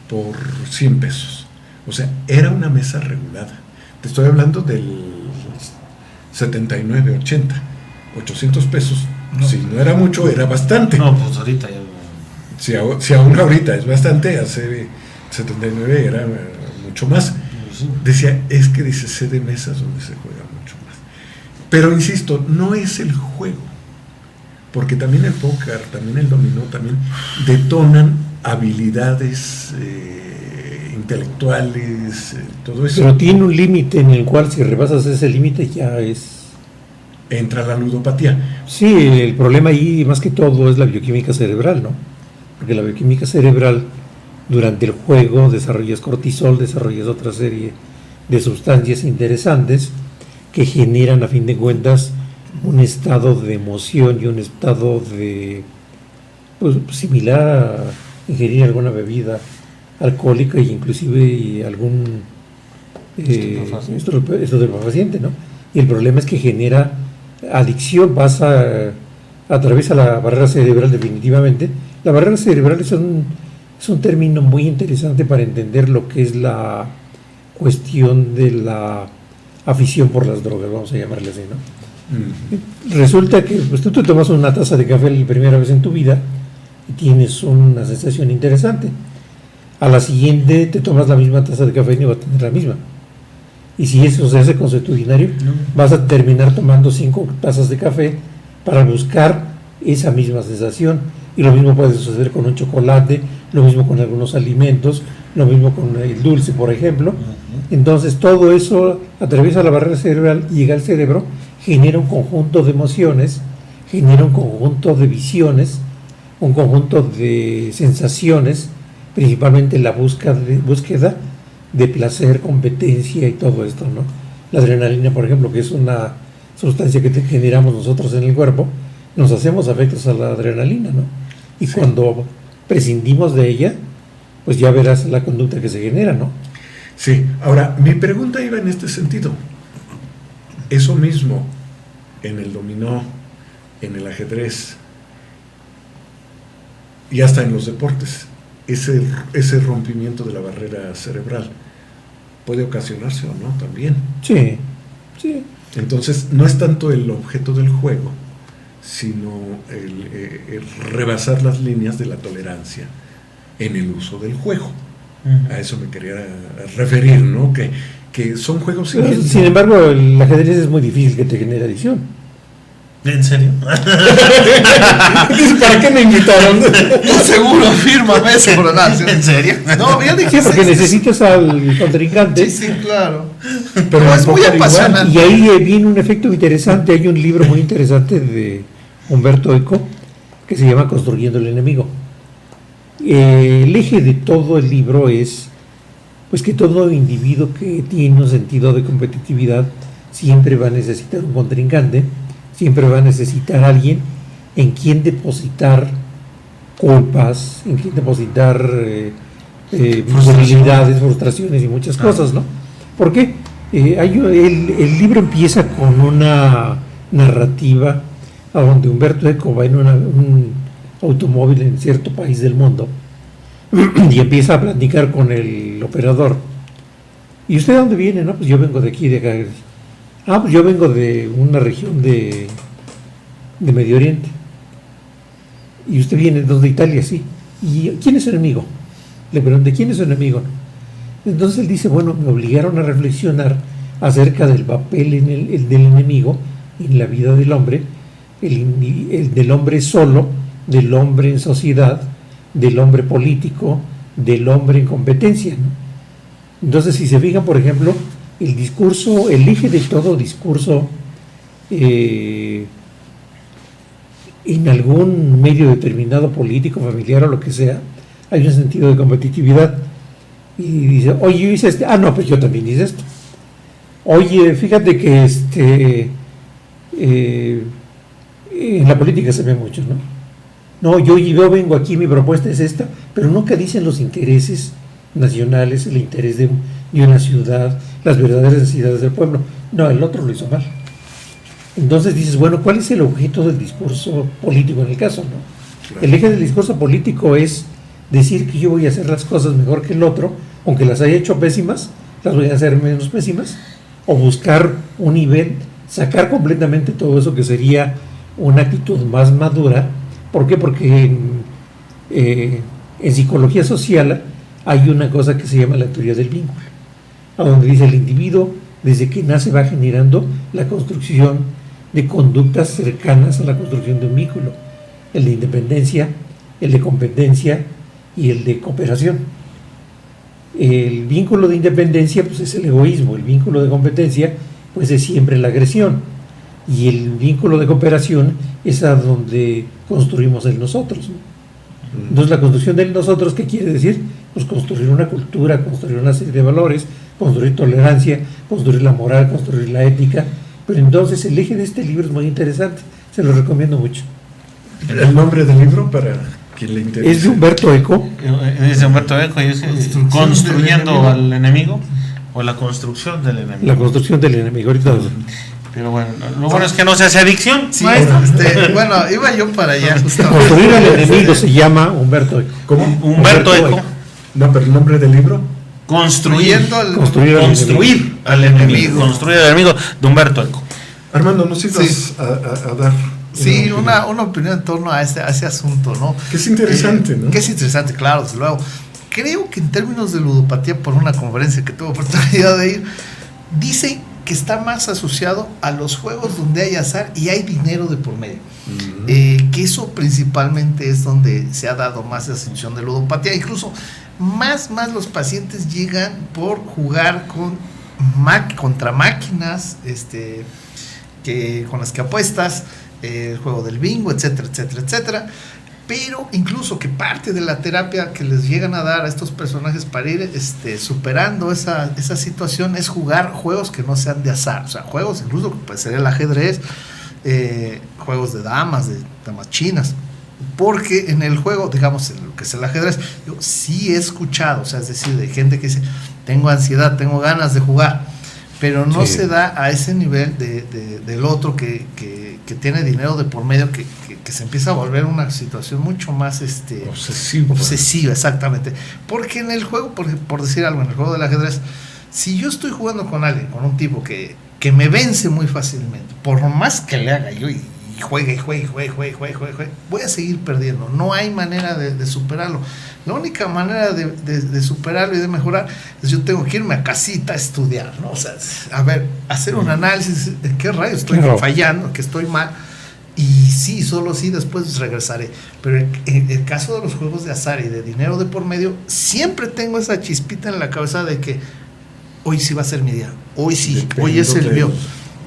por 100 pesos. O sea, era una mesa regulada. Te estoy hablando del 79, 80, 800 pesos. No. Si no era mucho, era bastante. No, pues ahorita ya. Si aún ahorita es bastante, hace 79 era mucho más. Decía, es que dice, sé de mesas donde se juega mucho más. Pero insisto, no es el juego, porque también el póker, también el dominó, también detonan habilidades intelectuales, todo eso. Pero tiene un límite en el cual si rebasas ese límite ya es... Entra la ludopatía. Sí, el problema ahí más que todo es la bioquímica cerebral, ¿no? Porque la bioquímica cerebral durante el juego desarrollas cortisol, desarrollas otra serie de sustancias interesantes que generan a fin de cuentas un estado de emoción y un estado de, pues, similar a ingerir alguna bebida alcohólica e inclusive algún estupefaciente, ¿no? Y el problema es que genera adicción, atraviesa la barrera cerebral definitivamente. La barrera cerebral es un término muy interesante para entender lo que es la cuestión de la afición por las drogas, vamos a llamarle así, ¿no? Resulta que pues, tú te tomas una taza de café la primera vez en tu vida y tienes una sensación interesante. A la siguiente te tomas la misma taza de café y no va a tener la misma. Y si eso se hace consuetudinario, vas a terminar tomando 5 tazas de café para buscar esa misma sensación. Y lo mismo puede suceder con un chocolate, lo mismo con algunos alimentos, lo mismo con el dulce, por ejemplo. Entonces todo eso atraviesa la barrera cerebral, llega al cerebro, genera un conjunto de emociones, genera un conjunto de visiones, un conjunto de sensaciones, principalmente la búsqueda de placer, competencia y todo esto, ¿no? La adrenalina, por ejemplo, que es una sustancia que generamos nosotros en el cuerpo, nos hacemos afectos a la adrenalina, ¿no? Y sí, cuando prescindimos de ella, pues ya verás la conducta que se genera, ¿no? Sí, ahora, mi pregunta iba en este sentido. Eso mismo, en el dominó, en el ajedrez, y hasta en los deportes, ese rompimiento de la barrera cerebral puede ocasionarse o no también. Sí, sí. Entonces, no es tanto el objeto del juego, sino el rebasar las líneas de la tolerancia en el uso del juego. A eso me quería referir, ¿no? Que son juegos siguientes. Sin embargo, el ajedrez es muy difícil que te genere adicción. ¿En serio? ¿Para qué me invitaron? No, seguro, fírmame seguro. ¿En serio? No, ya dije. Sí, porque necesitas al contrincante. Sí, claro. Pero es muy apasionante. Y ahí viene un efecto interesante. Hay un libro muy interesante de Humberto Eco que se llama Construyendo el enemigo. El eje de todo el libro es pues que todo individuo que tiene un sentido de competitividad siempre va a necesitar un contrincante, siempre va a necesitar a alguien en quien depositar culpas, en quien depositar debilidades, frustraciones y muchas cosas, ¿no? ¿Por qué? El libro empieza con una narrativa a donde Humberto Eco va en un automóvil en cierto país del mundo y empieza a platicar con el operador. ¿Y usted de dónde viene? No, pues yo vengo de aquí, de acá. Ah, pues yo vengo de una región de Medio Oriente. ¿Y usted viene de Italia? Sí. ¿Y quién es su enemigo? Le pregunté, ¿quién es su enemigo? Entonces él dice, bueno, me obligaron a reflexionar acerca del papel del enemigo en la vida del hombre, el del hombre solo, del hombre en sociedad, del hombre político, del hombre en competencia, ¿no? Entonces, si se fijan, por ejemplo, el discurso, el eje de todo discurso en algún medio determinado, político, familiar o lo que sea, hay un sentido de competitividad. Y dice, oye, yo hice no, pues yo también hice esto. Oye, fíjate que en la política se ve mucho, ¿no? No, yo vengo aquí, mi propuesta es esta, pero nunca dicen los intereses nacionales, el interés de una ciudad, las verdaderas necesidades del pueblo. No, el otro lo hizo mal. Entonces dices, bueno, ¿cuál es el objeto del discurso político en el caso, no? Claro. El eje del discurso político es decir que yo voy a hacer las cosas mejor que el otro, aunque las haya hecho pésimas, las voy a hacer menos pésimas, o buscar un nivel, sacar completamente todo eso que sería una actitud más madura. ¿Por qué? Porque en psicología social hay una cosa que se llama la teoría del vínculo. a donde dice el individuo desde que nace va generando la construcción de conductas cercanas a la construcción de un vínculo, el de independencia, el de competencia y el de cooperación. El vínculo de independencia pues es el egoísmo, el vínculo de competencia pues es siempre la agresión, y el vínculo de cooperación es a donde construimos el nosotros, ¿no? Entonces la construcción del nosotros, ¿qué quiere decir? Pues construir una cultura, construir una serie de valores, construir tolerancia, construir la moral, construir la ética. Pero entonces el eje de este libro es muy interesante, se lo recomiendo mucho. ¿El nombre del libro para quien le interese? Es de Humberto Eco. Es de Humberto Eco, y es construyendo al enemigo, o la construcción del enemigo. La construcción del enemigo, ahorita. Pero bueno, lo bueno es que no se hace adicción. Sí, bueno, iba yo para allá justamente. Construir al enemigo se llama Humberto Eco. ¿Cómo? Humberto Eco. No, pero el nombre del libro. Construir Construir al enemigo. Construir al enemigo de Humberto Eco. Armando, nos ibas a dar. Sí, una opinión en torno a ese asunto, ¿no? Que es interesante, ¿no? Que es interesante, claro, desde luego. Creo que en términos de ludopatía, por una conferencia que tuve oportunidad de ir, dice que está más asociado a los juegos donde hay azar y hay dinero de por medio. Que eso principalmente es donde se ha dado más esa situación de ludopatía. Incluso más los pacientes llegan por jugar contra máquinas con las que apuestas, el juego del bingo, etcétera, etcétera, etcétera. Pero incluso que parte de la terapia que les llegan a dar a estos personajes para ir superando esa situación es jugar juegos que no sean de azar, o sea, juegos incluso que puede ser el ajedrez, juegos de damas chinas, porque en el juego, digamos, en lo que es el ajedrez, yo sí he escuchado, o sea, es decir, de gente que dice, tengo ansiedad, tengo ganas de jugar, pero no se da a ese nivel del otro que tiene dinero de por medio, que se empieza a volver una situación mucho más obsesiva, exactamente. Porque en el juego, por decir algo, en el juego del ajedrez, si yo estoy jugando con alguien, con un tipo que me vence muy fácilmente, por más que le haga yo y juegue, voy a seguir perdiendo. No hay manera de superarlo. La única manera de superarlo y de mejorar es yo tengo que irme a casita a estudiar, ¿no? O sea, a ver, hacer un análisis de qué rayos estoy fallando, que estoy mal, y sí, solo sí, después regresaré. Pero en el caso de los juegos de azar y de dinero de por medio, siempre tengo esa chispita en la cabeza de que hoy sí va a ser mi día, hoy sí, Dependo hoy es el mío.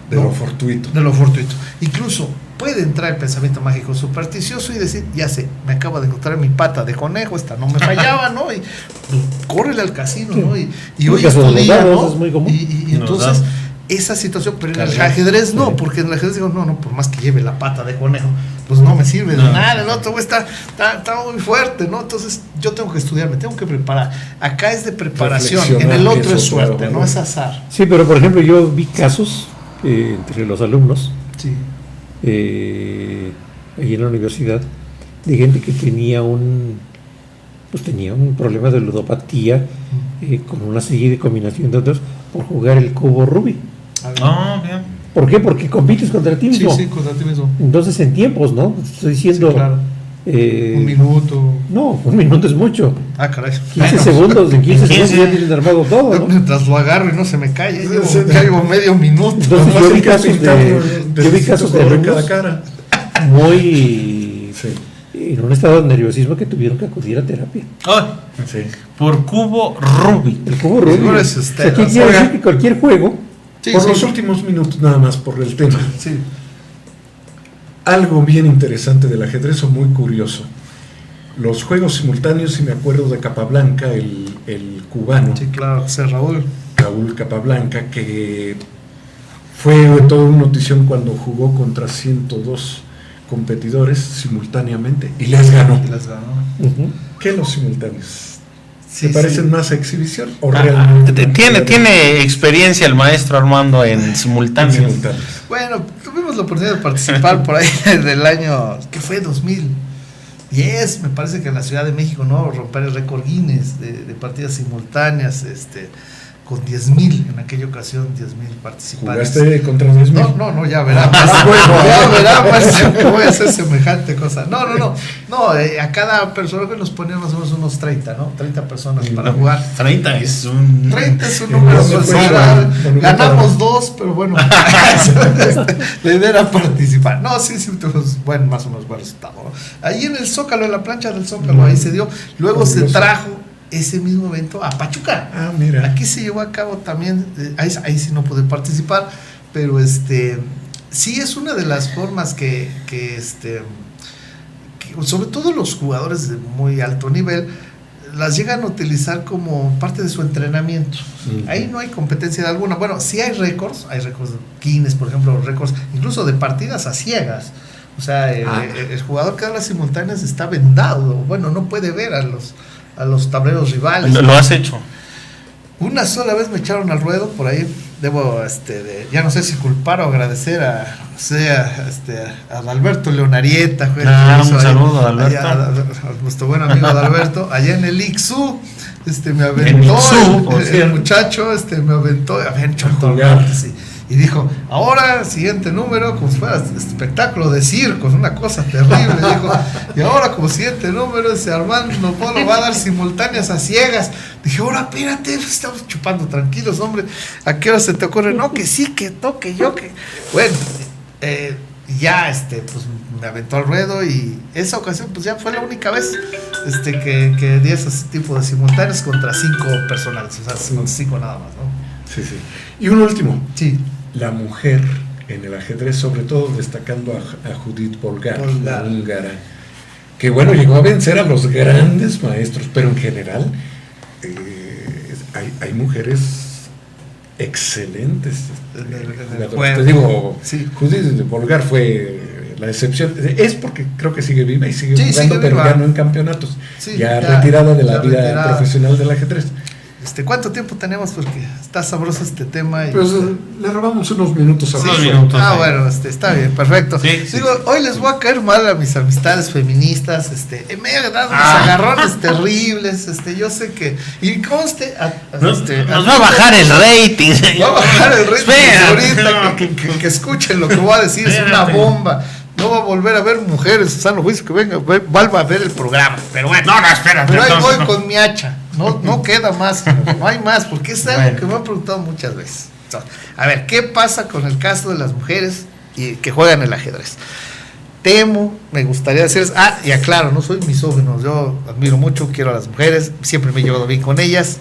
De lo fortuito. De lo fortuito. Incluso puede entrar el pensamiento mágico supersticioso y decir, ya sé, me acabo de encontrar mi pata de conejo, esta no me fallaba, ¿no? Y pues, córrele al casino, ¿no? Y hoy es tu día, ¿no? Es muy común. Y entonces, esa situación, pero en el ajedrez no, porque en el ajedrez digo, no, por más que lleve la pata de conejo, pues no me sirve de nada, el otro güey está muy fuerte, ¿no? Entonces yo tengo que estudiar, me tengo que preparar. Acá es de preparación, en el otro es suerte, no es azar. Sí, pero por ejemplo yo vi casos entre los alumnos, Sí. Allí en la universidad, de gente que tenía un problema de ludopatía, con una serie de combinación de otros, por jugar el cubo Rubik. Bien. ¿Por qué? Porque compites contra ti mismo. Sí, contra ti mismo. Entonces en tiempos, ¿no? Estoy diciendo... Sí, claro. Un minuto. No, un minuto es mucho. Caray. 15 segundos, en 15 segundos ya tienes armado todo, ¿no? Mientras lo agarro y no se me cae, ya llevo medio minuto. Entonces yo vi casos de alumnos cara. muy... en un estado de nerviosismo que tuvieron que acudir a terapia. Sí. Por cubo Rubik. El cubo Rubik. Seguro es usted, ¿Qué ¿no? quiere decir? Que cualquier juego... Los últimos minutos, nada más por el tema. Sí. Algo bien interesante del ajedrez, o muy curioso. Los juegos simultáneos, si me acuerdo de Capablanca, el cubano. Sí, claro, José Raúl Capablanca, que fue toda una notición cuando jugó contra 102 competidores simultáneamente y les ganó. ¿Qué los simultáneos? ¿Te parecen más a exhibición o realmente? Tiene experiencia el maestro Armando en simultáneos. Bueno, tuvimos la oportunidad de participar por ahí del año, ¿qué fue? 2010, me parece que en la Ciudad de México, ¿no? Romper el récord Guinness de partidas simultáneas, con 10,000, en aquella ocasión 10,000 participantes. ¿Jugaste contra 10,000? No, ya verá más. Ya verá más que voy a hacer semejante cosa. No, a cada persona que nos ponían más o menos unos 30, ¿no? 30 personas para jugar. 30 es un... 30 es un número considerable. Ganamos 2, pero bueno, la idea era participar. No, sí, tuvimos más o menos buen resultado. Ahí en el Zócalo, en la plancha del Zócalo, ahí se dio. Luego se trajo ese mismo evento a Pachuca. Ah, mira. Aquí se llevó a cabo también, ahí sí no pude participar, pero sí es una de las formas que sobre todo los jugadores de muy alto nivel las llegan a utilizar como parte de su entrenamiento. Ahí no hay competencia de alguna. Bueno, sí hay récords Guinness, por ejemplo, récords incluso de partidas a ciegas. O sea, el jugador que da las simultáneas está vendado, bueno, no puede ver a los tableros rivales. ¿Lo has hecho? Una sola vez me echaron al ruedo por ahí. Debo, ya no sé si culpar o agradecer a Adalberto Leonarieta. Un saludo a Adalberto. A nuestro buen amigo Adalberto, allá en el Ixu. Me aventó el muchacho, me aventó, habían hecho sí. Y dijo, ahora, siguiente número, como si fuera espectáculo de circo, una cosa terrible. Dijo, y ahora, como siguiente número, ese Armando Polo va a dar simultáneas a ciegas. Dije, ahora, espérate, estamos chupando tranquilos, hombre. ¿A qué hora se te ocurre? No, que sí, que toque yo, que. Bueno, ya, pues me aventó al ruedo y esa ocasión, pues ya fue la única vez que di ese tipo de simultáneas contra 5 personales, o sea, con 5 nada más, ¿no? Sí. Y un último. Sí. La mujer en el ajedrez, sobre todo destacando a Judith Polgar, la húngara, que bueno, llegó a vencer a los grandes maestros, pero en general hay mujeres excelentes jugadoras. Te digo, sí. Judith Polgar fue la excepción. Es porque creo que sigue viva y sigue jugando, pero ya no en campeonatos. Sí, ya retirada de la vida profesional del ajedrez. ¿Cuánto tiempo tenemos? Porque está sabroso este tema. Y pues le robamos unos minutos a bueno, está bien, perfecto. Hoy les voy a caer mal a mis amistades feministas. Me han dado unos agarrones terribles. Yo sé que. Y conste. Nos va a bajar el rating. Va a bajar el rating. Ahorita que escuchen lo que voy a decir. Es una bomba. No va a volver a ver mujeres, sano juicio que venga, vuelva a ver el programa. Pero bueno, espérate. Pero ahí voy con mi hacha. No queda más, no hay más, porque es algo que me han preguntado muchas veces. Entonces, a ver, ¿qué pasa con el caso de las mujeres que juegan el ajedrez? Me gustaría decirles, y aclaro, no soy misógino, yo admiro mucho, quiero a las mujeres, siempre me he llevado bien con ellas,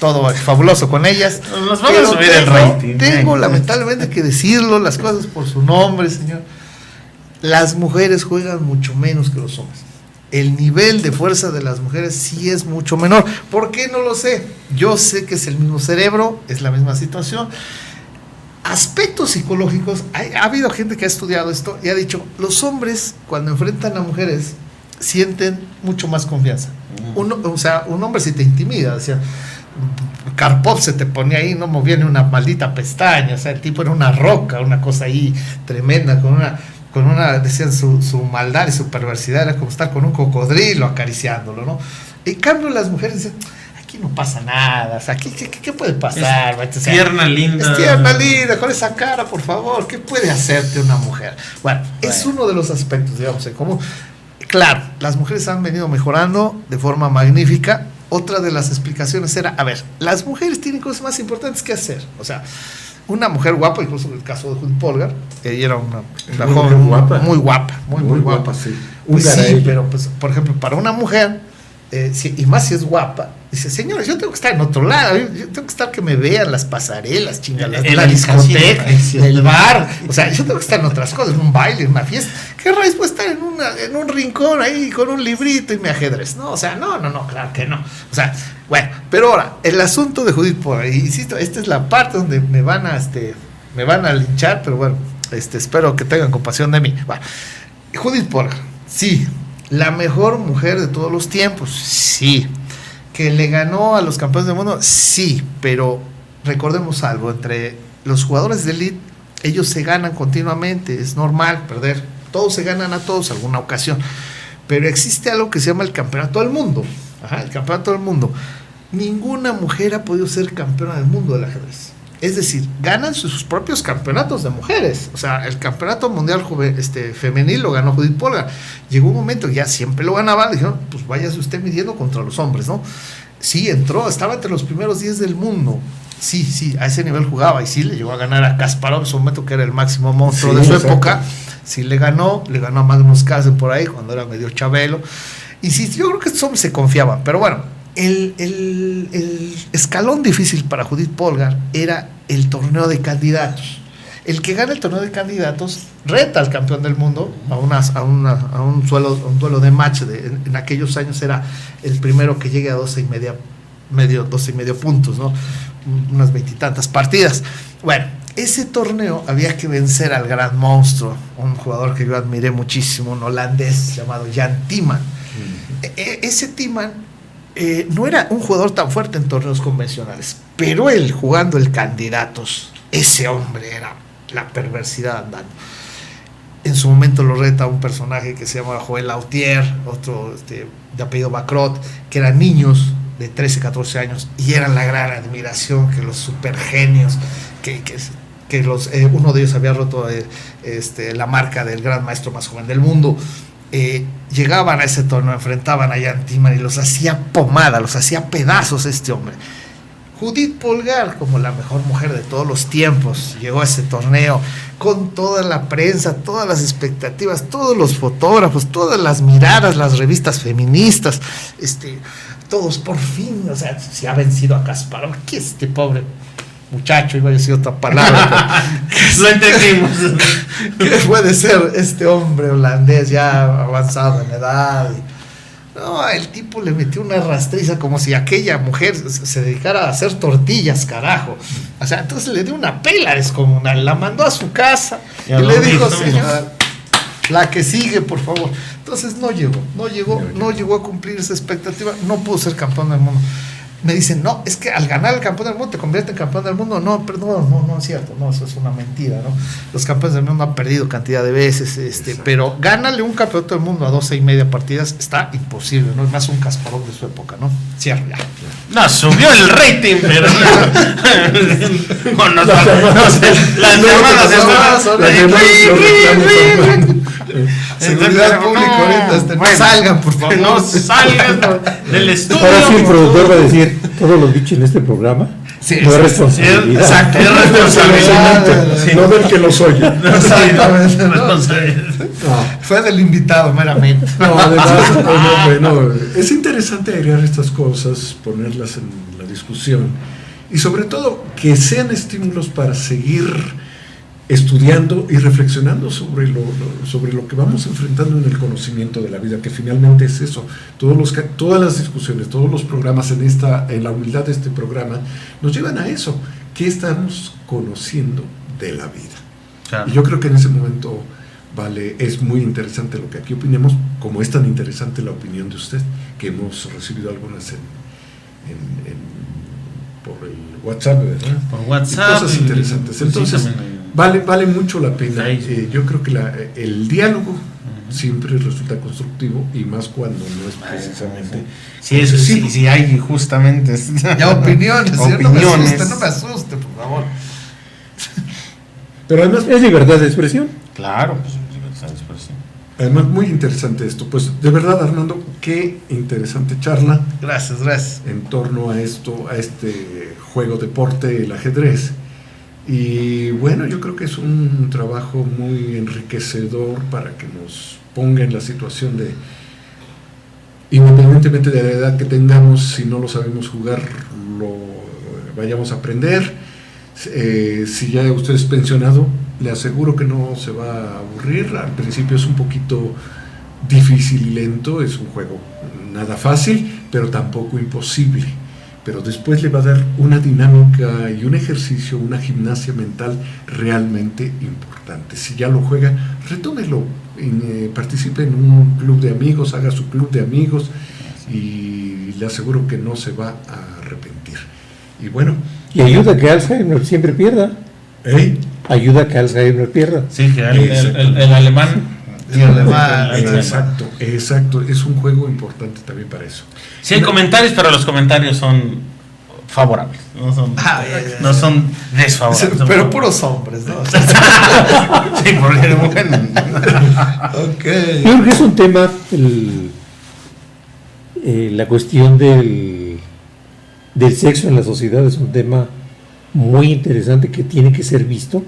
todo es fabuloso con ellas. Nos vamos a subir el rating. Tengo lamentablemente que decirlo, las cosas por su nombre, señor. Las mujeres juegan mucho menos que los hombres. El nivel de fuerza de las mujeres sí es mucho menor. ¿Por qué? No lo sé. Yo sé que es el mismo cerebro, es la misma situación. Aspectos psicológicos, ha habido gente que ha estudiado esto y ha dicho, los hombres cuando enfrentan a mujeres sienten mucho más confianza. Un hombre si te intimida, decía, Karpov se te ponía ahí, no movía ni una maldita pestaña, o sea, el tipo era una roca, una cosa ahí tremenda, con una, decían, su maldad y su perversidad era como estar con un cocodrilo acariciándolo, ¿no? En cambio las mujeres dicen, aquí no pasa nada, o sea, ¿qué puede pasar? Es tierna, linda. Es tierna, linda, con esa cara, por favor, ¿qué puede hacerte una mujer? Bueno, es uno de los aspectos, digamos, en común. Claro, las mujeres han venido mejorando de forma magnífica. Otra de las explicaciones era, a ver, las mujeres tienen cosas más importantes que hacer, o sea, una mujer guapa, incluso en el caso de Judith Polgar, ella era una joven guapa. Muy guapa. Sí. Pues sí, pero pues, por ejemplo, para una mujer, y más si es guapa, dice, señores, yo tengo que estar en otro lado, yo tengo que estar que me vean las pasarelas, chingadas, la discoteca, el bar, o sea, yo tengo que estar en otras cosas, en un baile, en una fiesta. ¿Qué raíz puede estar en un rincón ahí con un librito y me ajedrez? No, o sea, no, claro que no. O sea, bueno, pero ahora, el asunto de Judith Polgar, insisto, esta es la parte donde me van a linchar, pero bueno, espero que tengan compasión de mí. Bueno, Judith Polgar, sí, la mejor mujer de todos los tiempos, sí. Que le ganó a los campeones del mundo, sí, pero recordemos algo, entre los jugadores de elite, ellos se ganan continuamente, es normal perder, todos se ganan a todos alguna ocasión, pero existe algo que se llama el campeonato del mundo, el campeonato del mundo. ninguna mujer ha podido ser campeona del mundo del ajedrez. Es decir, ganan sus propios campeonatos de mujeres. O sea, el campeonato mundial femenil lo ganó Judith Polgar. Llegó un momento, ya siempre lo ganaba, dijeron, pues váyase usted midiendo contra los hombres, ¿no? Sí, entró, estaba entre los primeros 10 del mundo. Sí, a ese nivel jugaba. Y sí, le llegó a ganar a Kasparov en su momento, que era el máximo monstruo de su época. Sí, le ganó a Magnus Carlsen por ahí, cuando era medio chabelo. Y sí, yo creo que estos hombres se confiaban. Pero bueno, el escalón difícil para Judith Polgar era el torneo de candidatos. El que gana el torneo de candidatos reta al campeón del mundo a un duelo de match. En aquellos años era el primero que llegue a 12 y medio puntos, ¿no? Unas 20 y tantas partidas. Bueno, ese torneo había que vencer al gran monstruo, un jugador que yo admiré muchísimo, un holandés llamado Jan Timman. Ese Timman no era un jugador tan fuerte en torneos convencionales, pero él jugando el candidatos, ese hombre era la perversidad andando. En su momento lo reta un personaje que se llama Joel Lautier, otro de apellido Bacrot, que eran niños de 13, 14 años y eran la gran admiración, que los supergenios, uno de ellos había roto la marca del gran maestro más joven del mundo. Llegaban a ese torneo, enfrentaban a Jan Timman y los hacía pomada, los hacía pedazos este hombre. Judith Polgar, como la mejor mujer de todos los tiempos, llegó a ese torneo con toda la prensa, todas las expectativas, todos los fotógrafos, todas las miradas, las revistas feministas, todos por fin, o sea, se ha vencido a Kasparov. ¿Qué es este pobre muchacho? Iba a decir otra palabra. Lo entendimos. ¿Qué puede ser este hombre holandés ya avanzado en edad? No, el tipo le metió una rastriza como si aquella mujer se dedicara a hacer tortillas, carajo. O sea, entonces le dio una pela descomunal, la mandó a su casa y le dijo, señora, la que sigue, por favor. Entonces no llegó a cumplir esa expectativa, no pudo ser campeón del mundo. Me dicen, no, es que al ganar el campeón del mundo te convierte en campeón del mundo. No, perdón, no es cierto, no, eso es una mentira, ¿no? Los campeones del mundo han perdido cantidad de veces, pero gánale un campeonato del mundo a 12 y media partidas, está imposible, ¿no? Es más un Kasparov de su época, ¿no? Cierro ya. No, subió el rating, pero no, las hermanas seguridad pública ahorita, no salgan, por favor. No salgan del estudio. Ahora sí el productor va a decir, todos los dichos en este programa sí, no es responsabilidad. Exacto, es responsabilidad. Sí. No ver que los oye. Exactamente. Fue del invitado meramente. No, además, no, es interesante agregar estas cosas, ponerlas en la discusión y sobre todo que sean estímulos para seguir estudiando y reflexionando sobre lo que vamos enfrentando en el conocimiento de la vida, que finalmente es eso. Todas las discusiones, todos los programas en la humildad de este programa nos llevan a eso, ¿qué estamos conociendo de la vida? Claro. Y yo creo que en ese momento es muy interesante lo que aquí opinemos, como es tan interesante la opinión de usted, que hemos recibido algunas por el WhatsApp, ¿verdad? Por WhatsApp. Y cosas interesantes. Entonces, vale mucho la pena. Yo creo que el diálogo siempre resulta constructivo y más cuando no es precisamente. Sí, hay justamente. Ya opiniones. No me asuste, por favor. Pero además es libertad de expresión. Claro, pues es libertad de expresión. Además, muy interesante esto. Pues de verdad, Armando, qué interesante charla. Gracias. En torno a este juego deporte, el ajedrez. Y bueno, yo creo que es un trabajo muy enriquecedor para que nos ponga en la situación de, independientemente de la edad que tengamos, si no lo sabemos jugar, lo vayamos a aprender. Si ya usted es pensionado, le aseguro que no se va a aburrir. Al principio es un poquito difícil y lento, es un juego nada fácil, pero tampoco imposible. Pero después le va a dar una dinámica y un ejercicio, una gimnasia mental realmente importante. Si ya lo juega, retómelo, participe en un club de amigos, haga su club de amigos y le aseguro que no se va a arrepentir. Y bueno. Y ayuda a que Alzheimer siempre pierda. Ayuda a que Alzheimer pierda. Sí, que el alemán y lo demás. Exacto. Es un juego importante también para eso. Sí hay comentarios, pero los comentarios son favorables, no son desfavorables. Pero puros hombres, ¿no? Sí, porque bueno. Okay. Yo creo que es un tema, la cuestión del sexo en la sociedad es un tema muy interesante que tiene que ser visto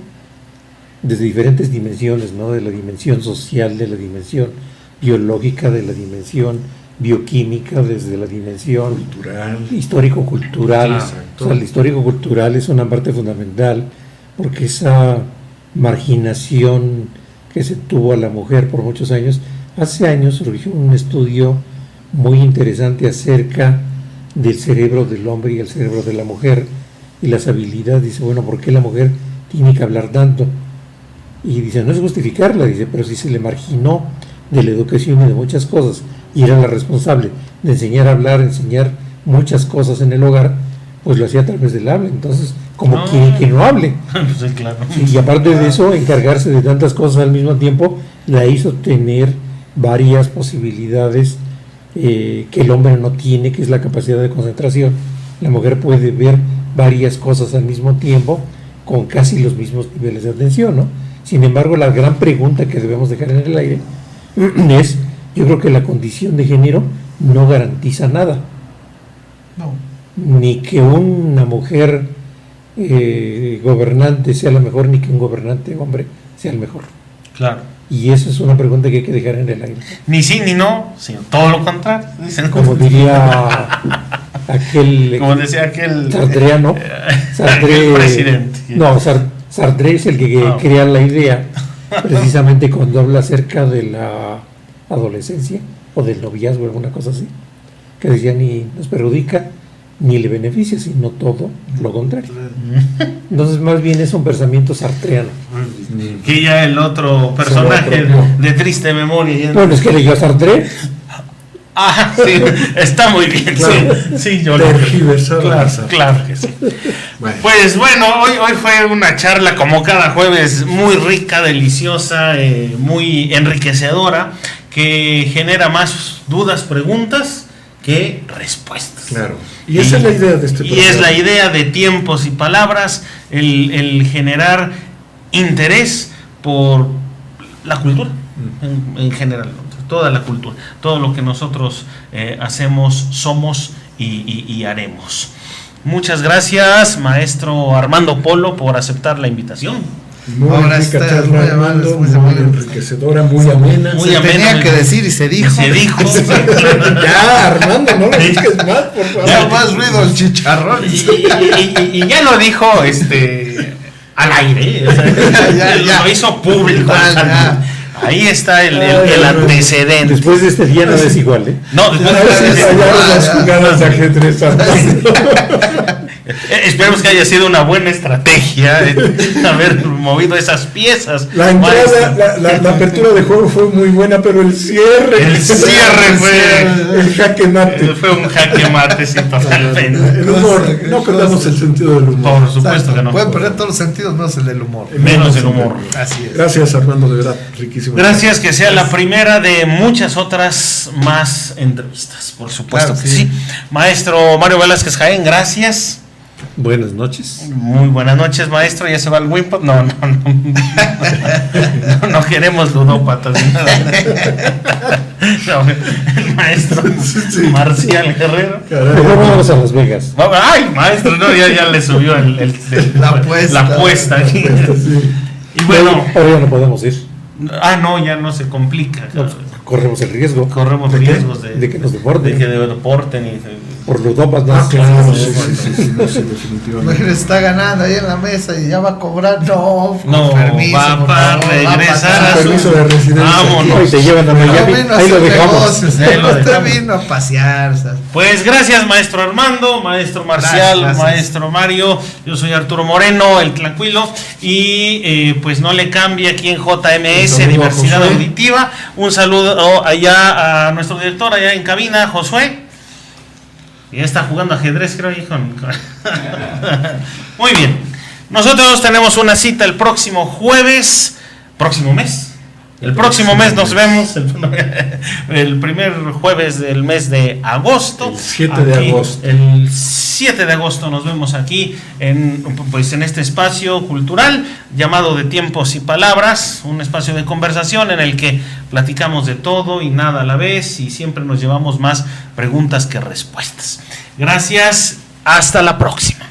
desde diferentes dimensiones, ¿no? De la dimensión social, de la dimensión biológica, de la dimensión bioquímica, desde la dimensión Cultural. histórico-cultural. Exacto. O sea, el histórico-cultural es una parte fundamental porque esa marginación que se tuvo a la mujer por muchos años, hace años surgió un estudio muy interesante acerca del cerebro del hombre y el cerebro de la mujer y las habilidades. Dice, bueno, ¿por qué la mujer tiene que hablar tanto? Y dice, no es justificarla, dice, pero si se le marginó de la educación y de muchas cosas y era la responsable de enseñar a hablar, enseñar muchas cosas en el hogar, pues lo hacía a través del habla. Entonces, como quiere que no hable. Sí, claro. Y aparte de eso, encargarse de tantas cosas al mismo tiempo, la hizo tener varias posibilidades que el hombre no tiene, que es la capacidad de concentración. La mujer puede ver varias cosas al mismo tiempo con casi los mismos niveles de atención, ¿no? Sin embargo, la gran pregunta que debemos dejar en el aire es, yo creo que la condición de género no garantiza nada. No. Ni que una mujer gobernante sea la mejor, ni que un gobernante hombre sea el mejor. Claro. Y eso es una pregunta que hay que dejar en el aire. Ni sí ni no, sino todo lo contrario. Dicen, Como diría aquel como decía aquel sartreano, el presidente. No, Sartre es el que crea la idea, precisamente cuando habla acerca de la adolescencia o del noviazgo, alguna cosa así, que decía ni nos perjudica ni le beneficia, sino todo lo contrario. Entonces, más bien es un pensamiento sartreano. Que ya el otro personaje de triste memoria. Bueno, es que leyó a Sartre. Ah, sí, está muy bien. Claro. Sí, yo Tergiversado. claro que sí. Bueno. Pues bueno, hoy fue una charla como cada jueves muy rica, deliciosa, muy enriquecedora, que genera más dudas, preguntas que respuestas. Claro. Y esa es la idea de este Y programa. es la idea de tiempos y palabras, el generar interés por la cultura en general, toda la cultura, todo lo que nosotros hacemos, somos y haremos. Muchas gracias, maestro Armando Polo, por aceptar la invitación. Muy Ahora rica está charla, muy Armando, amable, muy muy enriquecedora, muy amena. Muy Se amena. tenía que decir y se dijo. Se dijo. Ya, Armando, no lo busques más, por favor. Ya más ruido el chicharrón. Y ya lo dijo al aire, o sea, Ya. lo hizo público. Ya. Ahí está el antecedente. Después de este día no es igual, ¿eh? No, después Fallaron las jugadas de ajedrez, Armando. esperemos que haya sido una buena estrategia haber movido esas piezas. La entrada, Maestro. la apertura de juego fue muy buena, pero el cierre. El cierre fue el jaque mate. Fue un jaque mate, sí, totalmente. El humor. No perdamos el sentido del humor. Por supuesto que no. Pueden perder todos los sentidos, menos el del humor. Menos el humor. Así es. Gracias, Armando, de verdad, riquísimo. Gracias, que sea la primera de muchas otras más entrevistas, por supuesto Claro, que sí. sí. Maestro Mario Velázquez Jaén, gracias. Buenas noches. Muy buenas noches, maestro. ¿Ya se va el Wimpot? No. No queremos ludópatas ni nada. No, el maestro Marcial Guerrero. Mejor vámonos a Las Vegas. Ay, maestro, no, ya le subió La apuesta. la apuesta aquí. Sí. Y bueno, Ahora ya no podemos ir. no, ya no se complica. No, pues, corremos el riesgo Corremos ¿De qué? riesgos de que nos deporten. de que deporten y por ludopas. ¿no? Claro, sí, definitivamente. Está ganando ahí en la mesa y ya va a cobrar. No, con no, permiso, va por para favor, regresar va a pa' su permiso de residencia. Vámonos. Y te llevan a Ya Miami. vino a Ahí lo hacer dejamos. negocios, Ahí lo usted dejamos. vino a pasear. ¿Sabes? Pues gracias, maestro Armando, maestro Marcial, Gracias. maestro Mario. Yo soy Arturo Moreno, el tranquilo. Y pues no le cambie aquí en JMS, saludo a Diversidad Josué. Auditiva. Un saludo allá a nuestro director, allá en cabina, Josué. Ya está jugando ajedrez, creo, hijo. Muy bien. Nosotros tenemos una cita el próximo jueves, próximo mes. El próximo mes nos vemos, el primer jueves del mes de agosto. El 7 de agosto. El 7 de agosto nos vemos aquí en este espacio cultural llamado De Tiempos y Palabras, un espacio de conversación en el que platicamos de todo y nada a la vez y siempre nos llevamos más preguntas que respuestas. Gracias, hasta la próxima.